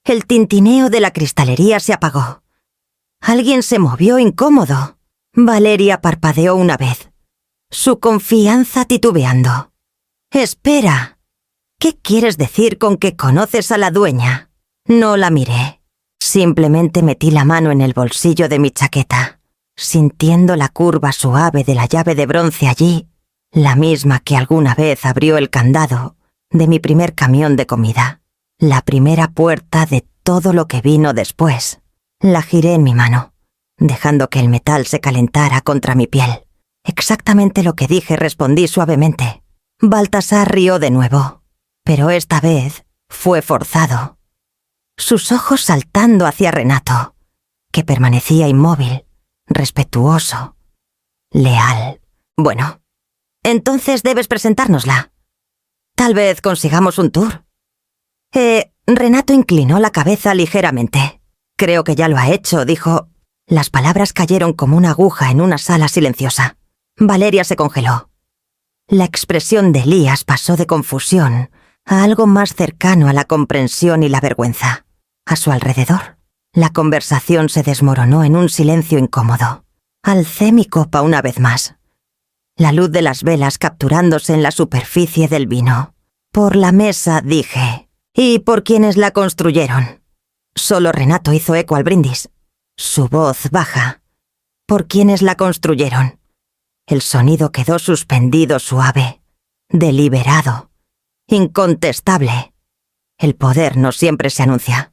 El tintineo de la cristalería se apagó. Alguien se movió incómodo. Valeria parpadeó una vez, su confianza titubeando. «Espera, ¿qué quieres decir con que conoces a la dueña?» No la miré. Simplemente metí la mano en el bolsillo de mi chaqueta, sintiendo la curva suave de la llave de bronce allí, la misma que alguna vez abrió el candado de mi primer camión de comida, la primera puerta de todo lo que vino después. La giré en mi mano, dejando que el metal se calentara contra mi piel. Exactamente lo que dije, respondí suavemente. Baltasar rió de nuevo, pero esta vez fue forzado. Sus ojos saltando hacia Renato, que permanecía inmóvil, respetuoso, leal. Bueno, entonces debes presentárnosla. Tal vez consigamos un tour. Renato inclinó la cabeza ligeramente. Creo que ya lo ha hecho, dijo. Las palabras cayeron como una aguja en una sala silenciosa. Valeria se congeló. La expresión de Elías pasó de confusión a algo más cercano a la comprensión y la vergüenza. A su alrededor, la conversación se desmoronó en un silencio incómodo. Alcé mi copa una vez más, la luz de las velas capturándose en la superficie del vino. Por la mesa dije, ¿y por quiénes la construyeron? Solo Renato hizo eco al brindis. Su voz baja. ¿Por quiénes la construyeron? El sonido quedó suspendido suave. deliberado, incontestable. El poder no siempre se anuncia.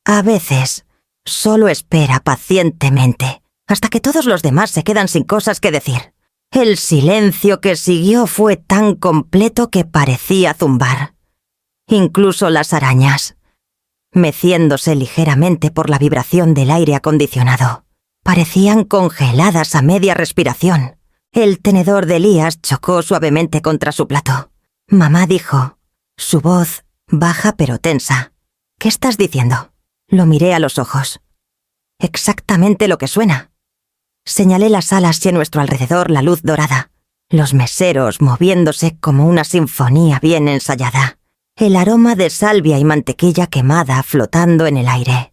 A veces, solo espera pacientemente hasta que todos los demás se quedan sin cosas que decir. El silencio que siguió fue tan completo que parecía zumbar. Incluso las arañas, meciéndose ligeramente por la vibración del aire acondicionado, parecían congeladas a media respiración. El tenedor de Elías chocó suavemente contra su plato. Mamá dijo, su voz baja pero tensa. «¿Qué estás diciendo?» Lo miré a los ojos. «Exactamente lo que suena». Señalé las salas y a nuestro alrededor la luz dorada, los meseros moviéndose como una sinfonía bien ensayada, el aroma de salvia y mantequilla quemada flotando en el aire.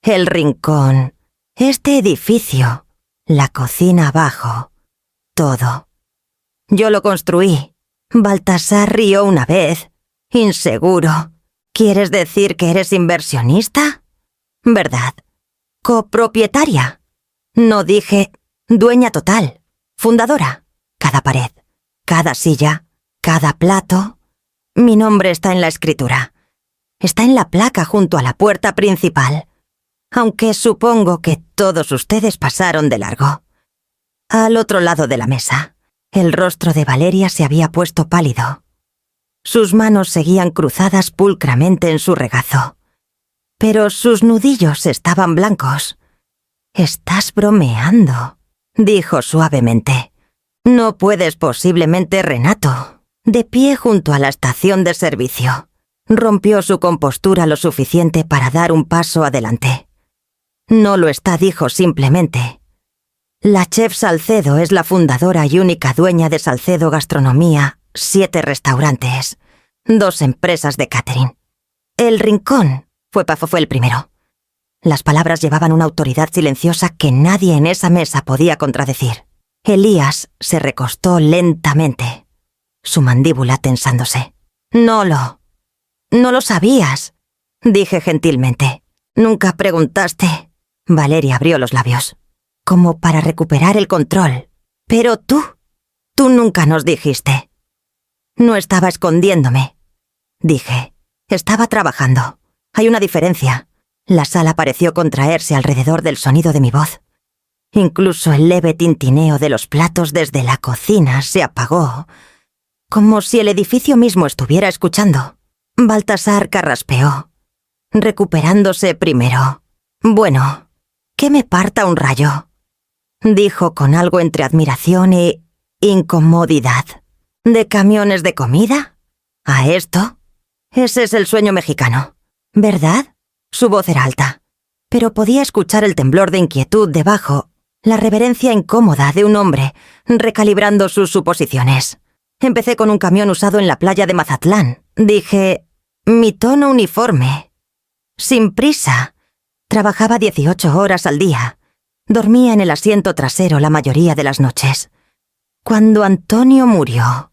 El rincón, este edificio, la cocina abajo, todo. Yo lo construí. Baltasar rió una vez. Inseguro. ¿Quieres decir que eres inversionista? ¿Verdad? ¿Copropietaria? No dije dueña total, fundadora. Cada pared, cada silla, cada plato. Mi nombre está en la escritura. Está en la placa junto a la puerta principal. Aunque supongo que todos ustedes pasaron de largo. Al otro lado de la mesa, el rostro de Valeria se había puesto pálido. Sus manos seguían cruzadas pulcramente en su regazo, pero sus nudillos estaban blancos. «Estás bromeando», dijo suavemente. «No puedes posiblemente, Renato». De pie junto a la estación de servicio, rompió su compostura lo suficiente para dar un paso adelante. «No lo está», dijo simplemente. «La chef Salcedo es la fundadora y única dueña de Salcedo Gastronomía, 7 restaurantes, 2 empresas de catering. El Rincón fue el primero». Las palabras llevaban una autoridad silenciosa que nadie en esa mesa podía contradecir. Elías se recostó lentamente, su mandíbula tensándose. «No lo sabías», dije gentilmente. «Nunca preguntaste». Valeria abrió los labios, como para recuperar el control. «Pero tú nunca nos dijiste». «No estaba escondiéndome», dije. «Estaba trabajando. Hay una diferencia». La sala pareció contraerse alrededor del sonido de mi voz. Incluso el leve tintineo de los platos desde la cocina se apagó, como si el edificio mismo estuviera escuchando. Baltasar carraspeó, recuperándose primero. «Bueno, que me parta un rayo», dijo con algo entre admiración y incomodidad. «¿De camiones de comida? ¿A esto? Ese es el sueño mexicano, ¿verdad?» Su voz era alta, pero podía escuchar el temblor de inquietud debajo, la reverencia incómoda de un hombre recalibrando sus suposiciones. Empecé con un camión usado en la playa de Mazatlán. Dije, mi tono uniforme. Sin prisa. Trabajaba 18 horas al día. Dormía en el asiento trasero la mayoría de las noches. Cuando Antonio murió,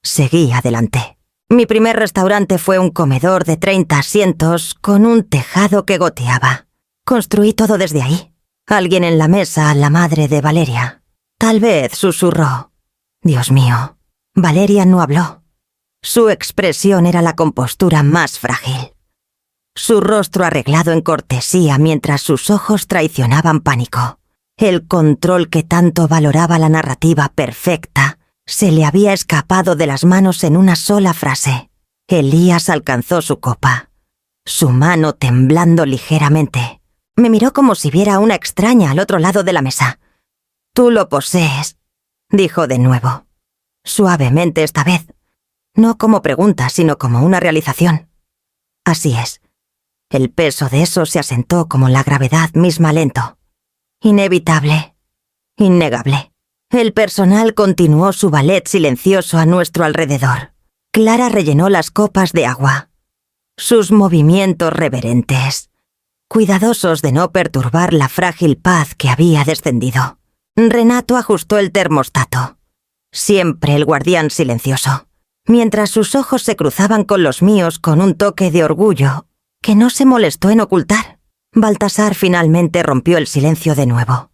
seguí adelante. Mi primer restaurante fue un comedor de 30 asientos con un tejado que goteaba. Construí todo desde ahí. Alguien en la mesa, la madre de Valeria. Tal vez susurró. Dios mío, Valeria no habló. Su expresión era la compostura más frágil. Su rostro arreglado en cortesía mientras sus ojos traicionaban pánico. El control que tanto valoraba la narrativa perfecta se le había escapado de las manos en una sola frase. Elías alcanzó su copa, su mano temblando ligeramente. Me miró como si viera a una extraña al otro lado de la mesa. «Tú lo posees», dijo de nuevo. Suavemente esta vez, no como pregunta, sino como una realización. Así es. El peso de eso se asentó como la gravedad misma lento. Inevitable, innegable. El personal continuó su ballet silencioso a nuestro alrededor. Clara rellenó las copas de agua. Sus movimientos reverentes, cuidadosos de no perturbar la frágil paz que había descendido. Renato ajustó el termostato. Siempre el guardián silencioso. Mientras sus ojos se cruzaban con los míos con un toque de orgullo que no se molestó en ocultar. Baltasar finalmente rompió el silencio de nuevo,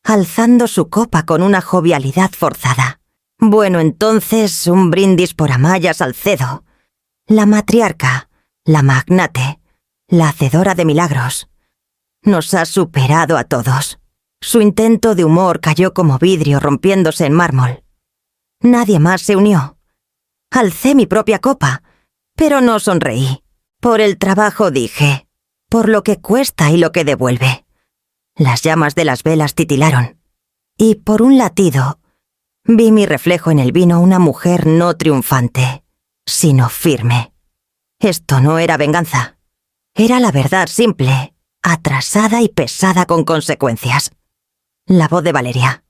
alzando su copa con una jovialidad forzada. Bueno, entonces un brindis por Amaya Salcedo, la matriarca, la magnate, la hacedora de milagros. Nos ha superado a todos. Su intento de humor cayó como vidrio rompiéndose en mármol. Nadie más se unió. Alcé mi propia copa, pero no sonreí. Por el trabajo dije, por lo que cuesta y lo que devuelve. Las llamas de las velas titilaron, y por un latido vi mi reflejo en el vino una mujer no triunfante, sino firme. Esto no era venganza. Era la verdad simple, atrasada y pesada con consecuencias. La voz de Valeria,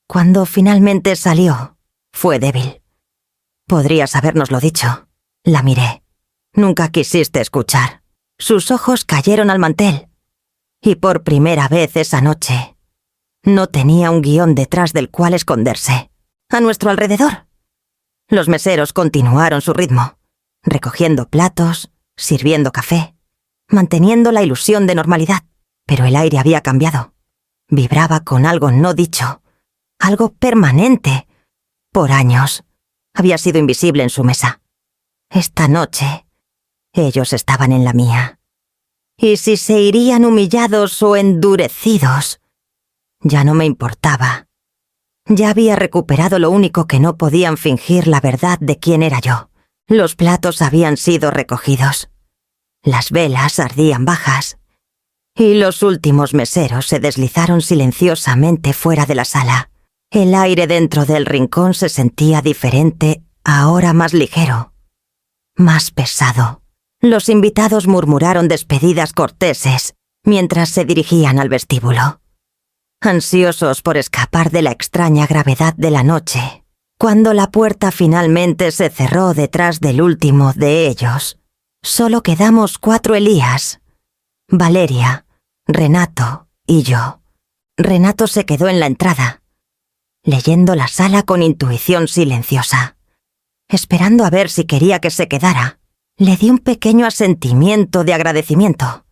cuando finalmente salió, fue débil. Podrías habérnoslo dicho. La miré. Nunca quisiste escuchar. Sus ojos cayeron al mantel. Y por primera vez esa noche, no tenía un guión detrás del cual esconderse. A nuestro alrededor. Los meseros continuaron su ritmo, recogiendo platos, sirviendo café, manteniendo la ilusión de normalidad. Pero el aire había cambiado. Vibraba con algo no dicho, algo permanente. Por años, había sido invisible en su mesa. Esta noche, ellos estaban en la mía. Y si se irían humillados o endurecidos, ya no me importaba. Ya había recuperado lo único que no podían fingir, la verdad de quién era yo. Los platos habían sido recogidos. Las velas ardían bajas. Y los últimos meseros se deslizaron silenciosamente fuera de la sala. El aire dentro del rincón se sentía diferente, ahora más ligero, más pesado. Los invitados murmuraron despedidas corteses mientras se dirigían al vestíbulo, ansiosos por escapar de la extraña gravedad de la noche. Cuando la puerta finalmente se cerró detrás del último de ellos, solo quedamos 4 Elías: Valeria, Renato y yo. Renato se quedó en la entrada, leyendo la sala con intuición silenciosa, esperando a ver si quería que se quedara. Le di un pequeño asentimiento de agradecimiento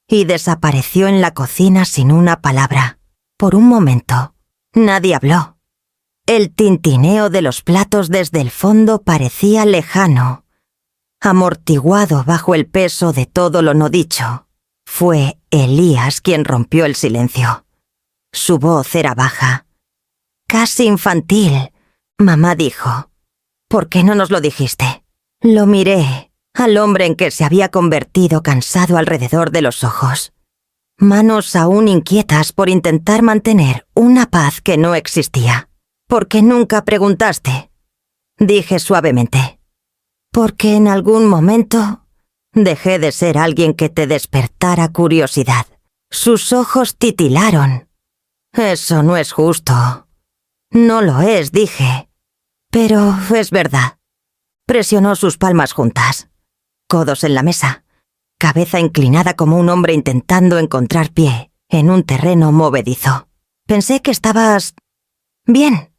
y desapareció en la cocina sin una palabra. Por un momento, nadie habló. El tintineo de los platos desde el fondo parecía lejano, amortiguado bajo el peso de todo lo no dicho. Fue Elías quien rompió el silencio. Su voz era baja, casi infantil. Mamá dijo, ¿por qué no nos lo dijiste? Lo miré, al hombre en que se había convertido, cansado alrededor de los ojos. Manos aún inquietas por intentar mantener una paz que no existía. ¿Por qué nunca preguntaste? Dije suavemente. Porque en algún momento dejé de ser alguien que te despertara curiosidad. Sus ojos titilaron. Eso no es justo. No lo es, dije. Pero es verdad. Presionó sus palmas juntas, codos en la mesa, cabeza inclinada como un hombre intentando encontrar pie en un terreno movedizo. Pensé que estabas bien,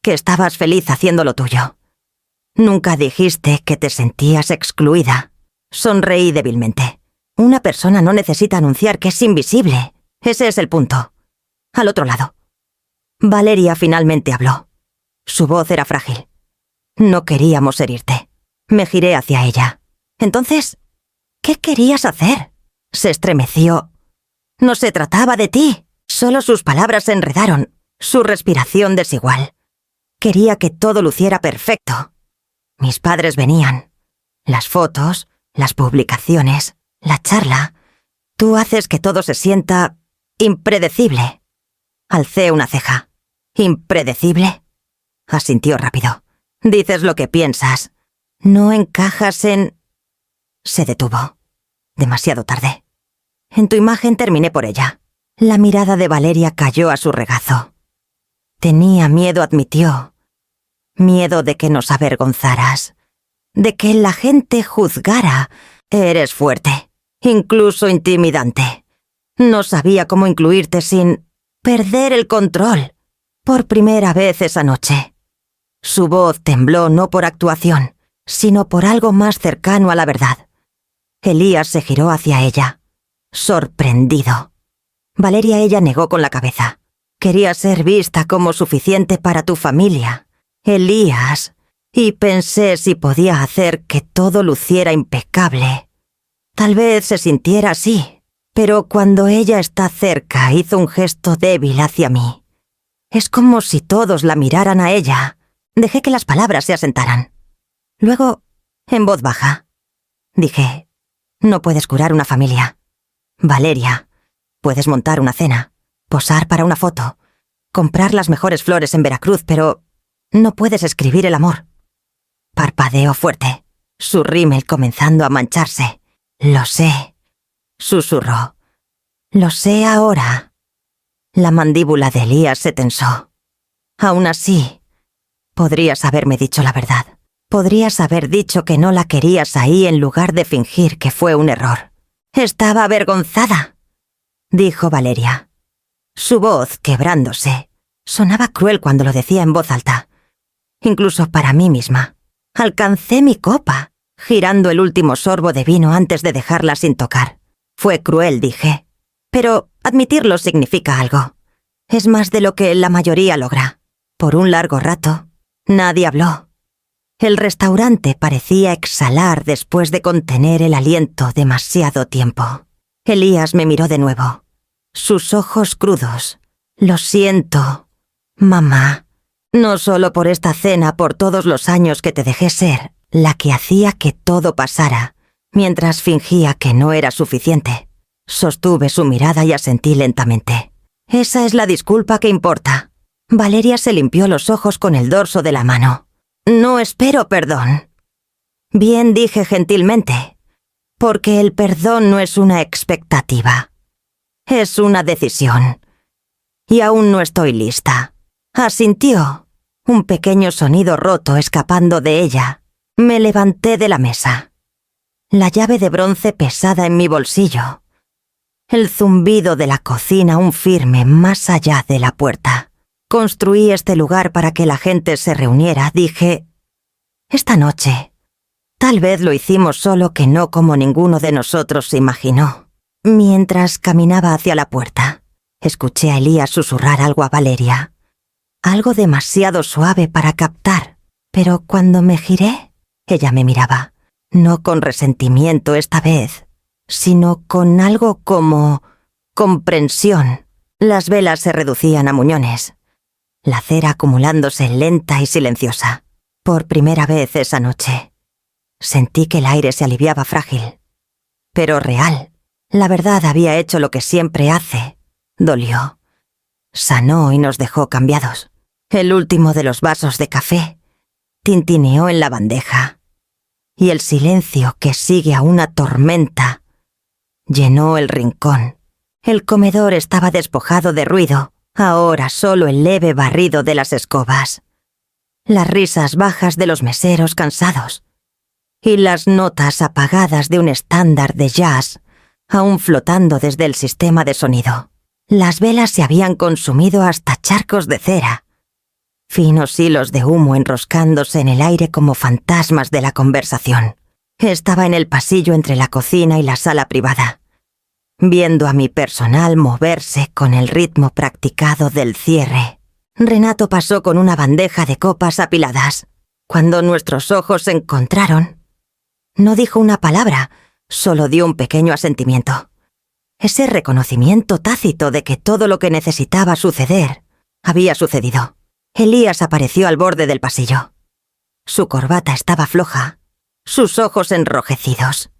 que estabas feliz haciendo lo tuyo. Nunca dijiste que te sentías excluida. Sonreí débilmente. Una persona no necesita anunciar que es invisible. Ese es el punto. Al otro lado. Valeria finalmente habló. Su voz era frágil. No queríamos herirte. Me giré hacia ella. Entonces, ¿qué querías hacer? Se estremeció. No se trataba de ti. Solo sus palabras se enredaron, su respiración desigual. Quería que todo luciera perfecto. Mis padres venían. Las fotos, las publicaciones, la charla. Tú haces que todo se sienta impredecible. Alcé una ceja. ¿Impredecible? Asintió rápido. Dices lo que piensas. No encajas en... Se detuvo. Demasiado tarde. En tu imagen terminé por ella. La mirada de Valeria cayó a su regazo. Tenía miedo, admitió. Miedo de que nos avergonzaras. De que la gente juzgara. Eres fuerte. Incluso intimidante. No sabía cómo incluirte sin perder el control. Por primera vez esa noche. Su voz tembló no por actuación, sino por algo más cercano a la verdad. Elías se giró hacia ella, sorprendido. Valeria, ella negó con la cabeza. Quería ser vista como suficiente para tu familia, Elías, y pensé si podía hacer que todo luciera impecable. Tal vez se sintiera así, pero cuando ella está cerca hizo un gesto débil hacia mí. Es como si todos la miraran a ella. Dejé que las palabras se asentaran. Luego, en voz baja, dije, no puedes curar una familia. Valeria, puedes montar una cena, posar para una foto, comprar las mejores flores en Veracruz, pero no puedes escribir el amor. Parpadeó fuerte, su rímel comenzando a mancharse. Lo sé, susurró. Lo sé ahora. La mandíbula de Elías se tensó. Aún así, podrías haberme dicho la verdad. Podrías haber dicho que no la querías ahí en lugar de fingir que fue un error. Estaba avergonzada, dijo Valeria. Su voz, quebrándose, sonaba cruel cuando lo decía en voz alta. Incluso para mí misma. Alcancé mi copa, girando el último sorbo de vino antes de dejarla sin tocar. Fue cruel, dije. Pero admitirlo significa algo. Es más de lo que la mayoría logra. Por un largo rato, nadie habló. El restaurante parecía exhalar después de contener el aliento demasiado tiempo. Elías me miró de nuevo. Sus ojos crudos. Lo siento, mamá. No solo por esta cena, por todos los años que te dejé ser la que hacía que todo pasara, mientras fingía que no era suficiente. Sostuve su mirada y asentí lentamente. Esa es la disculpa que importa. Valeria se limpió los ojos con el dorso de la mano. No espero perdón. Bien, dije gentilmente, porque el perdón no es una expectativa. Es una decisión. Y aún no estoy lista. Asintió, un pequeño sonido roto escapando de ella. Me levanté de la mesa. La llave de bronce pesada en mi bolsillo. El zumbido de la cocina aún firme más allá de la puerta. Construí este lugar para que la gente se reuniera, dije. Esta noche. Tal vez lo hicimos solo que no como ninguno de nosotros se imaginó. Mientras caminaba hacia la puerta, escuché a Elías susurrar algo a Valeria. Algo demasiado suave para captar, pero cuando me giré, ella me miraba, no con resentimiento esta vez, sino con algo como comprensión. Las velas se reducían a muñones, la cera acumulándose lenta y silenciosa. Por primera vez esa noche, sentí que el aire se aliviaba frágil, pero real. La verdad había hecho lo que siempre hace, dolió, sanó y nos dejó cambiados. El último de los vasos de café tintineó en la bandeja, y el silencio que sigue a una tormenta llenó el rincón. El comedor estaba despojado de ruido, ahora solo el leve barrido de las escobas, las risas bajas de los meseros cansados, y las notas apagadas de un estándar de jazz aún flotando desde el sistema de sonido. Las velas se habían consumido hasta charcos de cera, finos hilos de humo enroscándose en el aire como fantasmas de la conversación. Estaba en el pasillo entre la cocina y la sala privada, viendo a mi personal moverse con el ritmo practicado del cierre. Renato pasó con una bandeja de copas apiladas. Cuando nuestros ojos se encontraron, no dijo una palabra, solo dio un pequeño asentimiento. Ese reconocimiento tácito de que todo lo que necesitaba suceder había sucedido. Elías apareció al borde del pasillo. Su corbata estaba floja, sus ojos enrojecidos.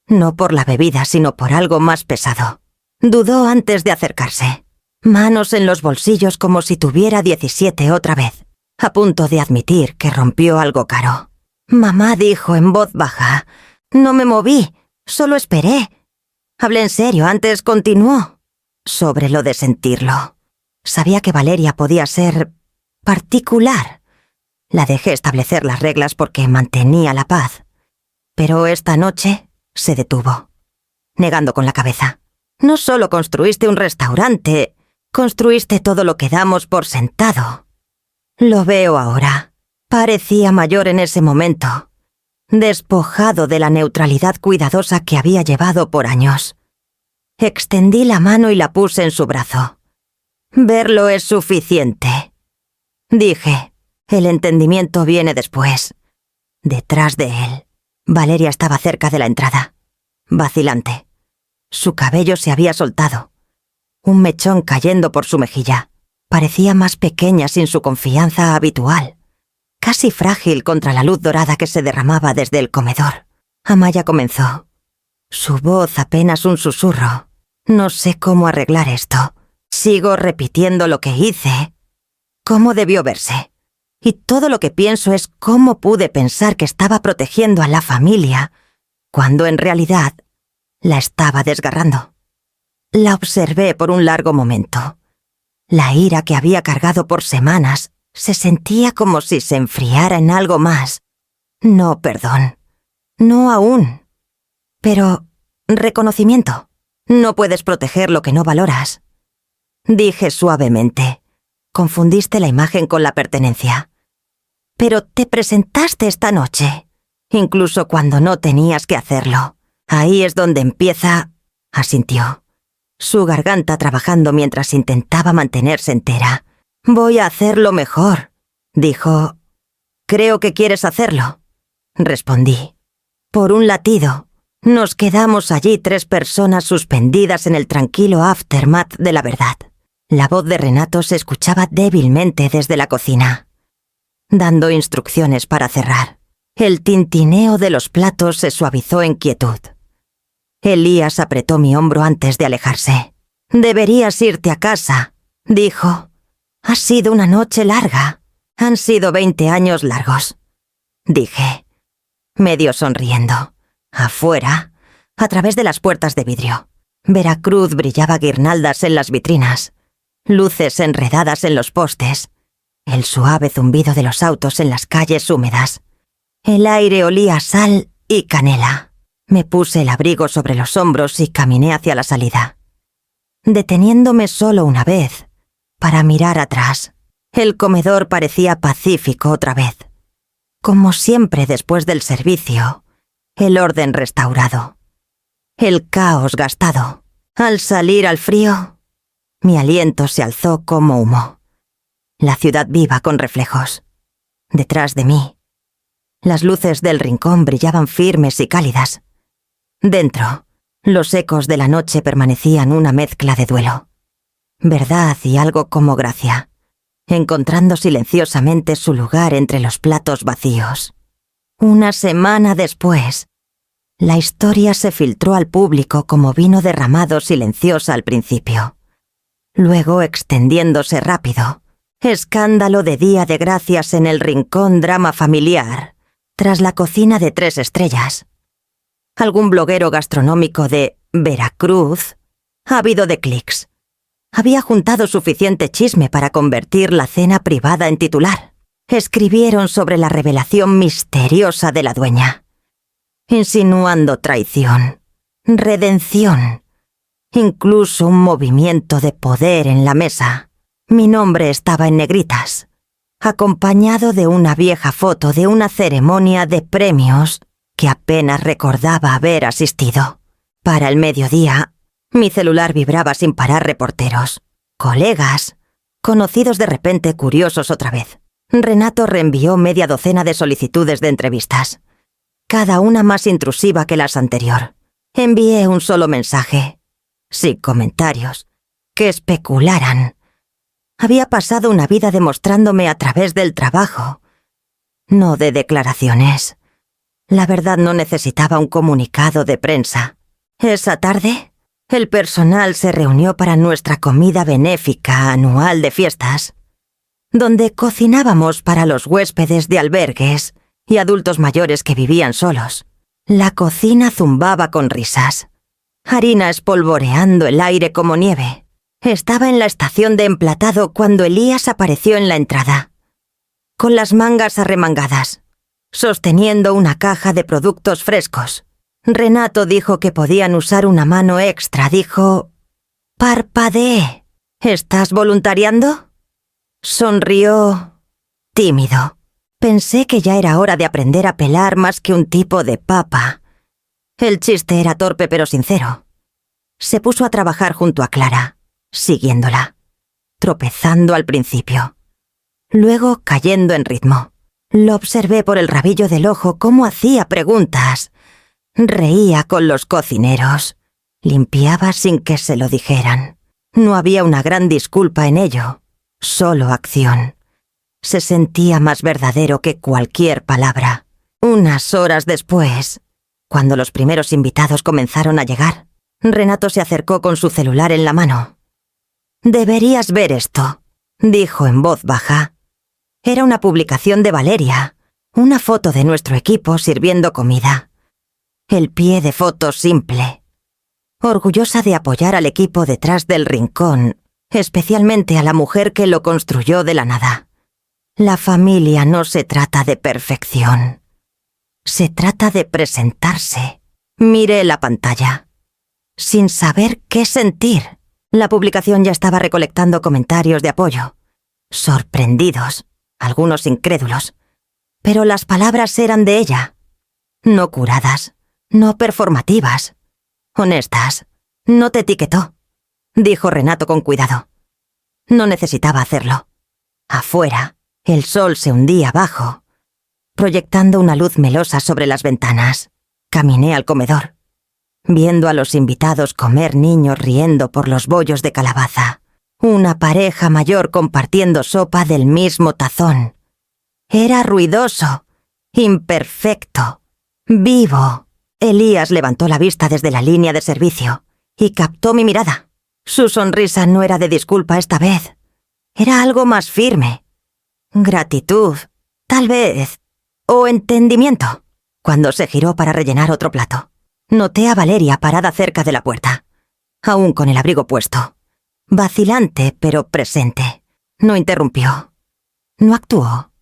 No por la bebida, sino por algo más pesado. Dudó antes de acercarse. Manos en los bolsillos como si tuviera 17 otra vez, a punto de admitir que rompió algo caro. Mamá dijo en voz baja. No me moví, solo esperé. Hablé en serio, antes continuó. Sobre lo de sentirlo. Sabía que Valeria podía ser particular. La dejé establecer las reglas porque mantenía la paz. Pero esta noche se detuvo, negando con la cabeza. No solo construiste un restaurante, construiste todo lo que damos por sentado. Lo veo ahora. Parecía mayor en ese momento, despojado de la neutralidad cuidadosa que había llevado por años. Extendí la mano y la puse en su brazo. Verlo es suficiente, dije. El entendimiento viene después. Detrás de él, Valeria estaba cerca de la entrada, vacilante. Su cabello se había soltado. Un mechón cayendo por su mejilla. Parecía más pequeña sin su confianza habitual, casi frágil contra la luz dorada que se derramaba desde el comedor. Amaya comenzó. Su voz apenas un susurro. No sé cómo arreglar esto. Sigo repitiendo lo que hice. ¿Cómo debió verse? Y todo lo que pienso es cómo pude pensar que estaba protegiendo a la familia, cuando en realidad la estaba desgarrando. La observé por un largo momento. La ira que había cargado por semanas se sentía como si se enfriara en algo más. No perdón. No aún. Pero reconocimiento. No puedes proteger lo que no valoras. Dije suavemente. Confundiste la imagen con la pertenencia. Pero te presentaste esta noche, incluso cuando no tenías que hacerlo. Ahí es donde empieza... Asintió. Su garganta trabajando mientras intentaba mantenerse entera. Voy a hacerlo mejor, dijo. Creo que quieres hacerlo, respondí. Por un latido, nos quedamos allí 3 personas suspendidas en el tranquilo aftermath de la verdad. La voz de Renato se escuchaba débilmente desde la cocina, dando instrucciones para cerrar. El tintineo de los platos se suavizó en quietud. Elías apretó mi hombro antes de alejarse. Deberías irte a casa, dijo. Ha sido una noche larga. Han sido 20 años largos, dije, medio sonriendo. Afuera, a través de las puertas de vidrio, Veracruz brillaba guirnaldas en las vitrinas, luces enredadas en los postes, el suave zumbido de los autos en las calles húmedas. El aire olía a sal y canela. Me puse el abrigo sobre los hombros y caminé hacia la salida, deteniéndome solo una vez para mirar atrás. El comedor parecía pacífico otra vez. Como siempre después del servicio, el orden restaurado. El caos gastado. Al salir al frío, mi aliento se alzó como humo. La ciudad viva con reflejos. Detrás de mí, las luces del rincón brillaban firmes y cálidas. Dentro, los ecos de la noche permanecían una mezcla de duelo, verdad y algo como gracia, encontrando silenciosamente su lugar entre los platos vacíos. Una semana después, la historia se filtró al público como vino derramado silenciosa al principio, luego extendiéndose rápido. Escándalo de Día de Gracias en el rincón drama familiar, tras la cocina de 3 estrellas. Algún bloguero gastronómico de Veracruz, ávido de clics, había juntado suficiente chisme para convertir la cena privada en titular. Escribieron sobre la revelación misteriosa de la dueña, insinuando traición, redención, incluso un movimiento de poder en la mesa. Mi nombre estaba en negritas, acompañado de una vieja foto de una ceremonia de premios que apenas recordaba haber asistido. Para el mediodía, mi celular vibraba sin parar reporteros, colegas, conocidos de repente curiosos otra vez. Renato reenvió media docena de solicitudes de entrevistas, cada una más intrusiva que las anterior. Envié un solo mensaje, sin comentarios, que especularan. Había pasado una vida demostrándome a través del trabajo, no de declaraciones. La verdad no necesitaba un comunicado de prensa. Esa tarde, el personal se reunió para nuestra comida benéfica anual de fiestas, donde cocinábamos para los huéspedes de albergues y adultos mayores que vivían solos. La cocina zumbaba con risas, harina espolvoreando el aire como nieve. Estaba en la estación de emplatado cuando Elías apareció en la entrada, con las mangas arremangadas, sosteniendo una caja de productos frescos. Renato dijo que podían usar una mano extra. Dijo: «Parpadeé. ¿Estás voluntariando?». Sonrió, tímido. Pensé que ya era hora de aprender a pelar más que un tipo de papa. El chiste era torpe pero sincero. Se puso a trabajar junto a Clara, siguiéndola, tropezando al principio. Luego, cayendo en ritmo, lo observé por el rabillo del ojo cómo hacía preguntas. Reía con los cocineros. Limpiaba sin que se lo dijeran. No había una gran disculpa en ello, solo acción. Se sentía más verdadero que cualquier palabra. Unas horas después, cuando los primeros invitados comenzaron a llegar, Renato se acercó con su celular en la mano. «Deberías ver esto», dijo en voz baja. Era una publicación de Valeria, una foto de nuestro equipo sirviendo comida. El pie de foto simple. Orgullosa de apoyar al equipo detrás del rincón, especialmente a la mujer que lo construyó de la nada. La familia no se trata de perfección. Se trata de presentarse. Miré la pantalla. Sin saber qué sentir. La publicación ya estaba recolectando comentarios de apoyo. Sorprendidos, algunos incrédulos. Pero las palabras eran de ella. No curadas, no performativas. Honestas. No te etiquetó, dijo Renato con cuidado. No necesitaba hacerlo. Afuera, el sol se hundía abajo, proyectando una luz melosa sobre las ventanas. Caminé al comedor, viendo a los invitados comer niños riendo por los bollos de calabaza. Una pareja mayor compartiendo sopa del mismo tazón. Era ruidoso, imperfecto, vivo. Elías levantó la vista desde la línea de servicio y captó mi mirada. Su sonrisa no era de disculpa esta vez. Era algo más firme. Gratitud, tal vez, o entendimiento. Cuando se giró para rellenar otro plato, noté a Valeria parada cerca de la puerta, aún con el abrigo puesto. Vacilante, pero presente. No interrumpió. No actuó.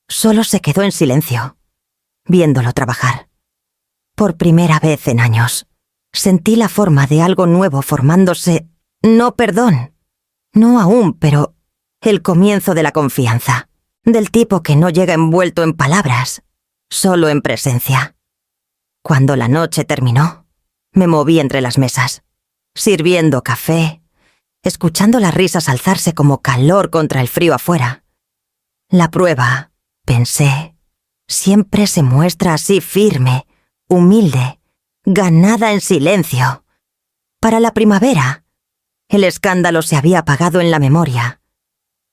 Solo se quedó en silencio, viéndolo trabajar. Por primera vez en años, sentí la forma de algo nuevo formándose. No, perdón. No aún, pero el comienzo de la confianza. Del tipo que no llega envuelto en palabras, solo en presencia. Cuando la noche terminó, me moví entre las mesas, sirviendo café, escuchando las risas alzarse como calor contra el frío afuera. La prueba, pensé, siempre se muestra así firme, humilde, ganada en silencio. Para la primavera, el escándalo se había apagado en la memoria,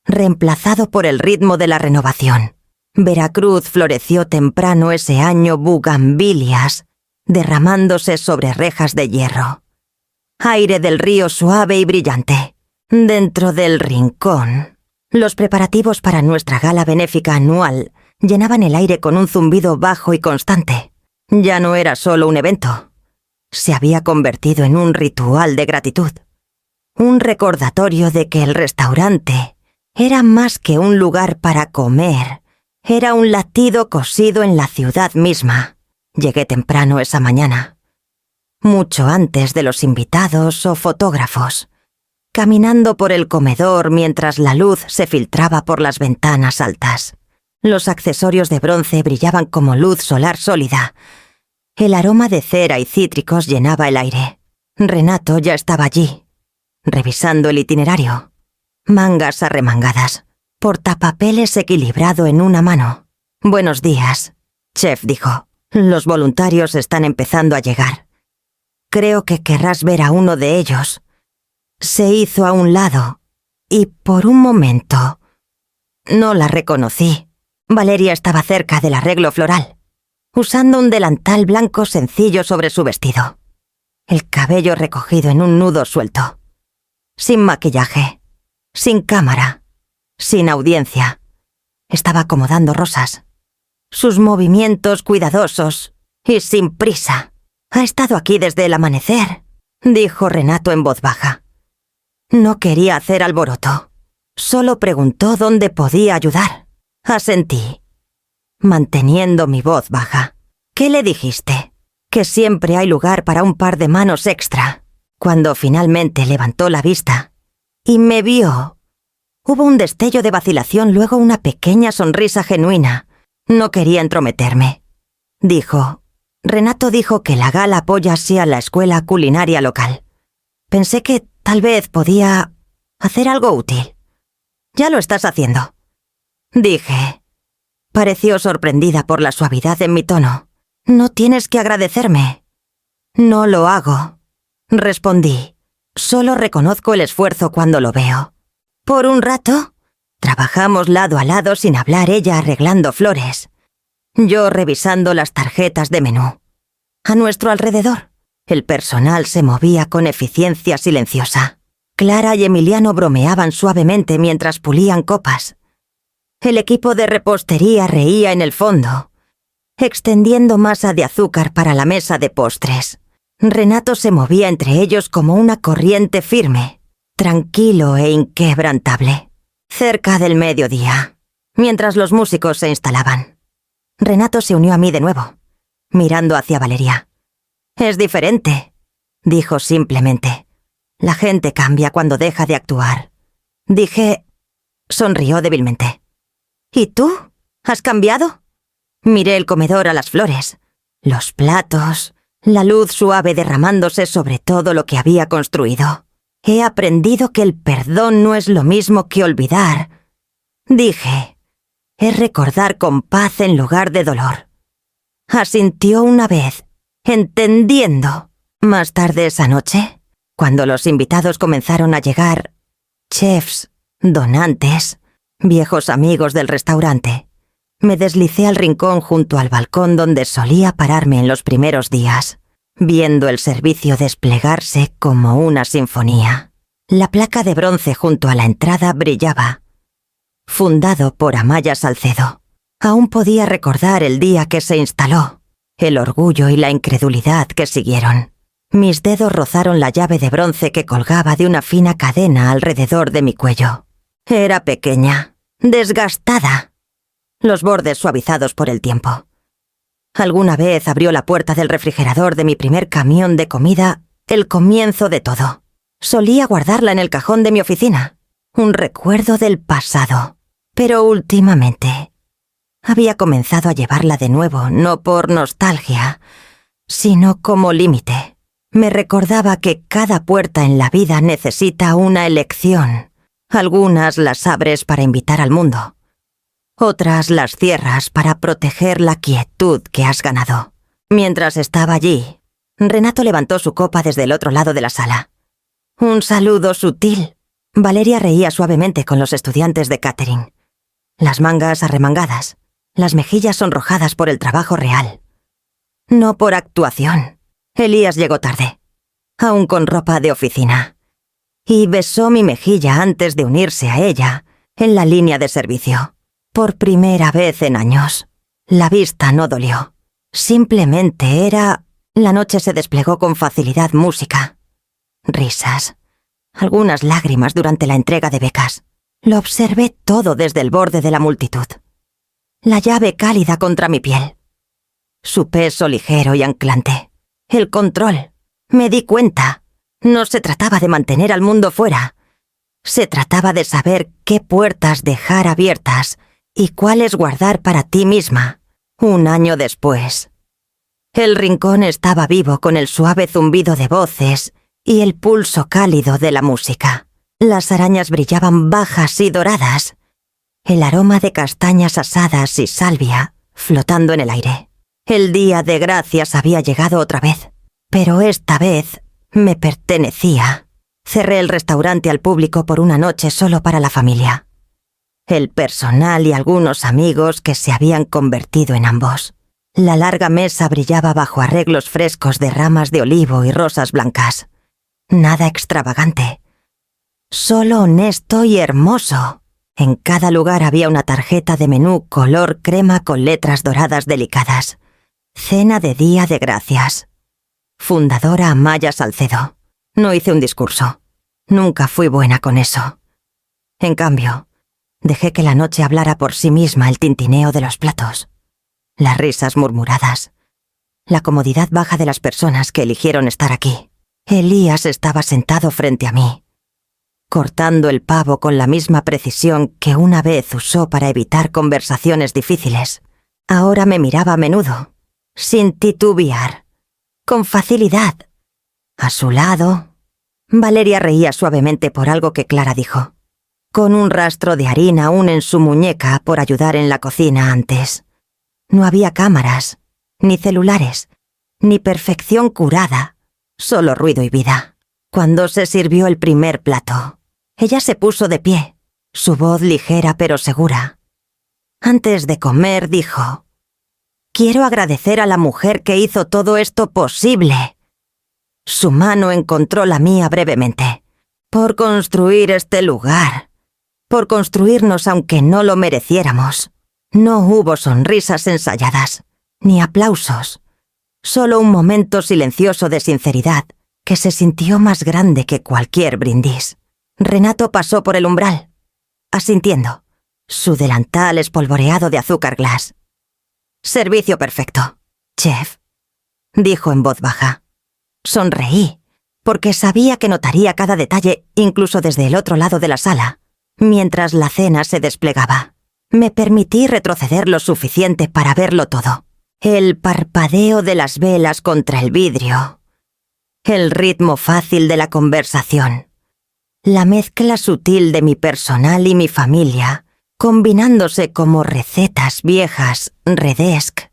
reemplazado por el ritmo de la renovación. Veracruz floreció temprano ese año bugambilias, derramándose sobre rejas de hierro. Aire del río suave y brillante. Dentro del rincón, los preparativos para nuestra gala benéfica anual llenaban el aire con un zumbido bajo y constante. Ya no era solo un evento. Se había convertido en un ritual de gratitud. Un recordatorio de que el restaurante era más que un lugar para comer. Era un latido cosido en la ciudad misma. Llegué temprano esa mañana, mucho antes de los invitados o fotógrafos, caminando por el comedor mientras la luz se filtraba por las ventanas altas. Los accesorios de bronce brillaban como luz solar sólida. El aroma de cera y cítricos llenaba el aire. Renato ya estaba allí, revisando el itinerario. Mangas arremangadas, portapapeles equilibrado en una mano. «Buenos días», chef dijo. «Los voluntarios están empezando a llegar. Creo que querrás ver a uno de ellos». Se hizo a un lado, y por un momento no la reconocí. Valeria estaba cerca del arreglo floral, usando un delantal blanco sencillo sobre su vestido, el cabello recogido en un nudo suelto, sin maquillaje, sin cámara, sin audiencia. Estaba acomodando rosas. Sus movimientos cuidadosos y sin prisa. «Ha estado aquí desde el amanecer», dijo Renato en voz baja. No quería hacer alboroto. Solo preguntó dónde podía ayudar. Asentí, manteniendo mi voz baja. «¿Qué le dijiste?» «Que siempre hay lugar para un par de manos extra». Cuando finalmente levantó la vista y me vio, hubo un destello de vacilación, luego una pequeña sonrisa genuina. «No quería entrometerme», dijo. Renato dijo que la gala apoya así a la escuela culinaria local. Pensé que tal vez podía hacer algo útil. «Ya lo estás haciendo». dije. Pareció sorprendida por la suavidad en mi tono. No tienes que agradecerme. No lo hago, respondí. Solo reconozco el esfuerzo cuando lo veo. Por un rato, trabajamos lado a lado sin hablar, ella arreglando flores, yo revisando las tarjetas de menú. A nuestro alrededor, el personal se movía con eficiencia silenciosa. Clara y Emiliano bromeaban suavemente mientras pulían copas. El equipo de repostería reía en el fondo, extendiendo masa de azúcar para la mesa de postres. Renato se movía entre ellos como una corriente firme, tranquilo e inquebrantable. Cerca del mediodía, mientras los músicos se instalaban, Renato se unió a mí de nuevo, mirando hacia Valeria. «Es diferente», dijo simplemente. «La gente cambia cuando deja de actuar». Dije... Sonrió débilmente. «¿Y tú? ¿Has cambiado?» Miré el comedor a las flores, los platos, la luz suave derramándose sobre todo lo que había construido. He aprendido que el perdón no es lo mismo que olvidar. Dije, es recordar con paz en lugar de dolor. Asintió una vez, entendiendo. Más tarde esa noche, cuando los invitados comenzaron a llegar, chefs, donantes, viejos amigos del restaurante, me deslicé al rincón junto al balcón donde solía pararme en los primeros días, viendo el servicio desplegarse como una sinfonía. La placa de bronce junto a la entrada brillaba. Fundado por Amaya Salcedo. Aún podía recordar el día que se instaló, el orgullo y la incredulidad que siguieron. Mis dedos rozaron la llave de bronce que colgaba de una fina cadena alrededor de mi cuello. Era pequeña, desgastada, los bordes suavizados por el tiempo. Alguna vez abrió la puerta del refrigerador de mi primer camión de comida, el comienzo de todo. Solía guardarla en el cajón de mi oficina, un recuerdo del pasado. Pero últimamente había comenzado a llevarla de nuevo, no por nostalgia, sino como límite. Me recordaba que cada puerta en la vida necesita una elección. Algunas las abres para invitar al mundo. Otras las cierras para proteger la quietud que has ganado. Mientras estaba allí, Renato levantó su copa desde el otro lado de la sala. Un saludo sutil. Valeria reía suavemente con los estudiantes de catering. Las mangas arremangadas, las mejillas sonrojadas por el trabajo real. No por actuación. Elías llegó tarde, aún con ropa de oficina, y besó mi mejilla antes de unirse a ella en la línea de servicio. Por primera vez en años. La vista no dolió. Simplemente era... La noche se desplegó con facilidad música. Risas. Algunas lágrimas durante la entrega de becas. Lo observé todo desde el borde de la multitud. La llave cálida contra mi piel. Su peso ligero y anclante. El control. Me di cuenta. No se trataba de mantener al mundo fuera. Se trataba de saber qué puertas dejar abiertas y cuáles guardar para ti misma, un año después. El rincón estaba vivo con el suave zumbido de voces y el pulso cálido de la música. Las arañas brillaban bajas y doradas, el aroma de castañas asadas y salvia flotando en el aire. El día de gracias había llegado otra vez, pero esta vez me pertenecía. Cerré el restaurante al público por una noche solo para la familia. El personal y algunos amigos que se habían convertido en ambos. La larga mesa brillaba bajo arreglos frescos de ramas de olivo y rosas blancas. Nada extravagante. Solo honesto y hermoso. En cada lugar había una tarjeta de menú color crema con letras doradas delicadas. Cena de Día de Gracias. Fundadora Amaya Salcedo. No hice un discurso. Nunca fui buena con eso. En cambio, dejé que la noche hablara por sí misma, el tintineo de los platos, las risas murmuradas, la comodidad baja de las personas que eligieron estar aquí. Elías estaba sentado frente a mí, cortando el pavo con la misma precisión que una vez usó para evitar conversaciones difíciles. Ahora me miraba a menudo, sin titubear, con facilidad. A su lado, Valeria reía suavemente por algo que Clara dijo. con un rastro de harina aún en su muñeca por ayudar en la cocina antes. No había cámaras, ni celulares, ni perfección curada, solo ruido y vida. Cuando se sirvió el primer plato, ella se puso de pie, su voz ligera pero segura. Antes de comer dijo: «Quiero agradecer a la mujer que hizo todo esto posible». Su mano encontró la mía brevemente. «Por construir este lugar, por construirnos aunque no lo mereciéramos». No hubo sonrisas ensayadas, ni aplausos, solo un momento silencioso de sinceridad que se sintió más grande que cualquier brindis. Renato pasó por el umbral, asintiendo, su delantal espolvoreado de azúcar glass. «Servicio perfecto, chef», dijo en voz baja. Sonreí, porque sabía que notaría cada detalle, incluso desde el otro lado de la sala, mientras la cena se desplegaba. Me permití retroceder lo suficiente para verlo todo. El parpadeo de las velas contra el vidrio, el ritmo fácil de la conversación, la mezcla sutil de mi personal y mi familia, combinándose como recetas viejas, redesc,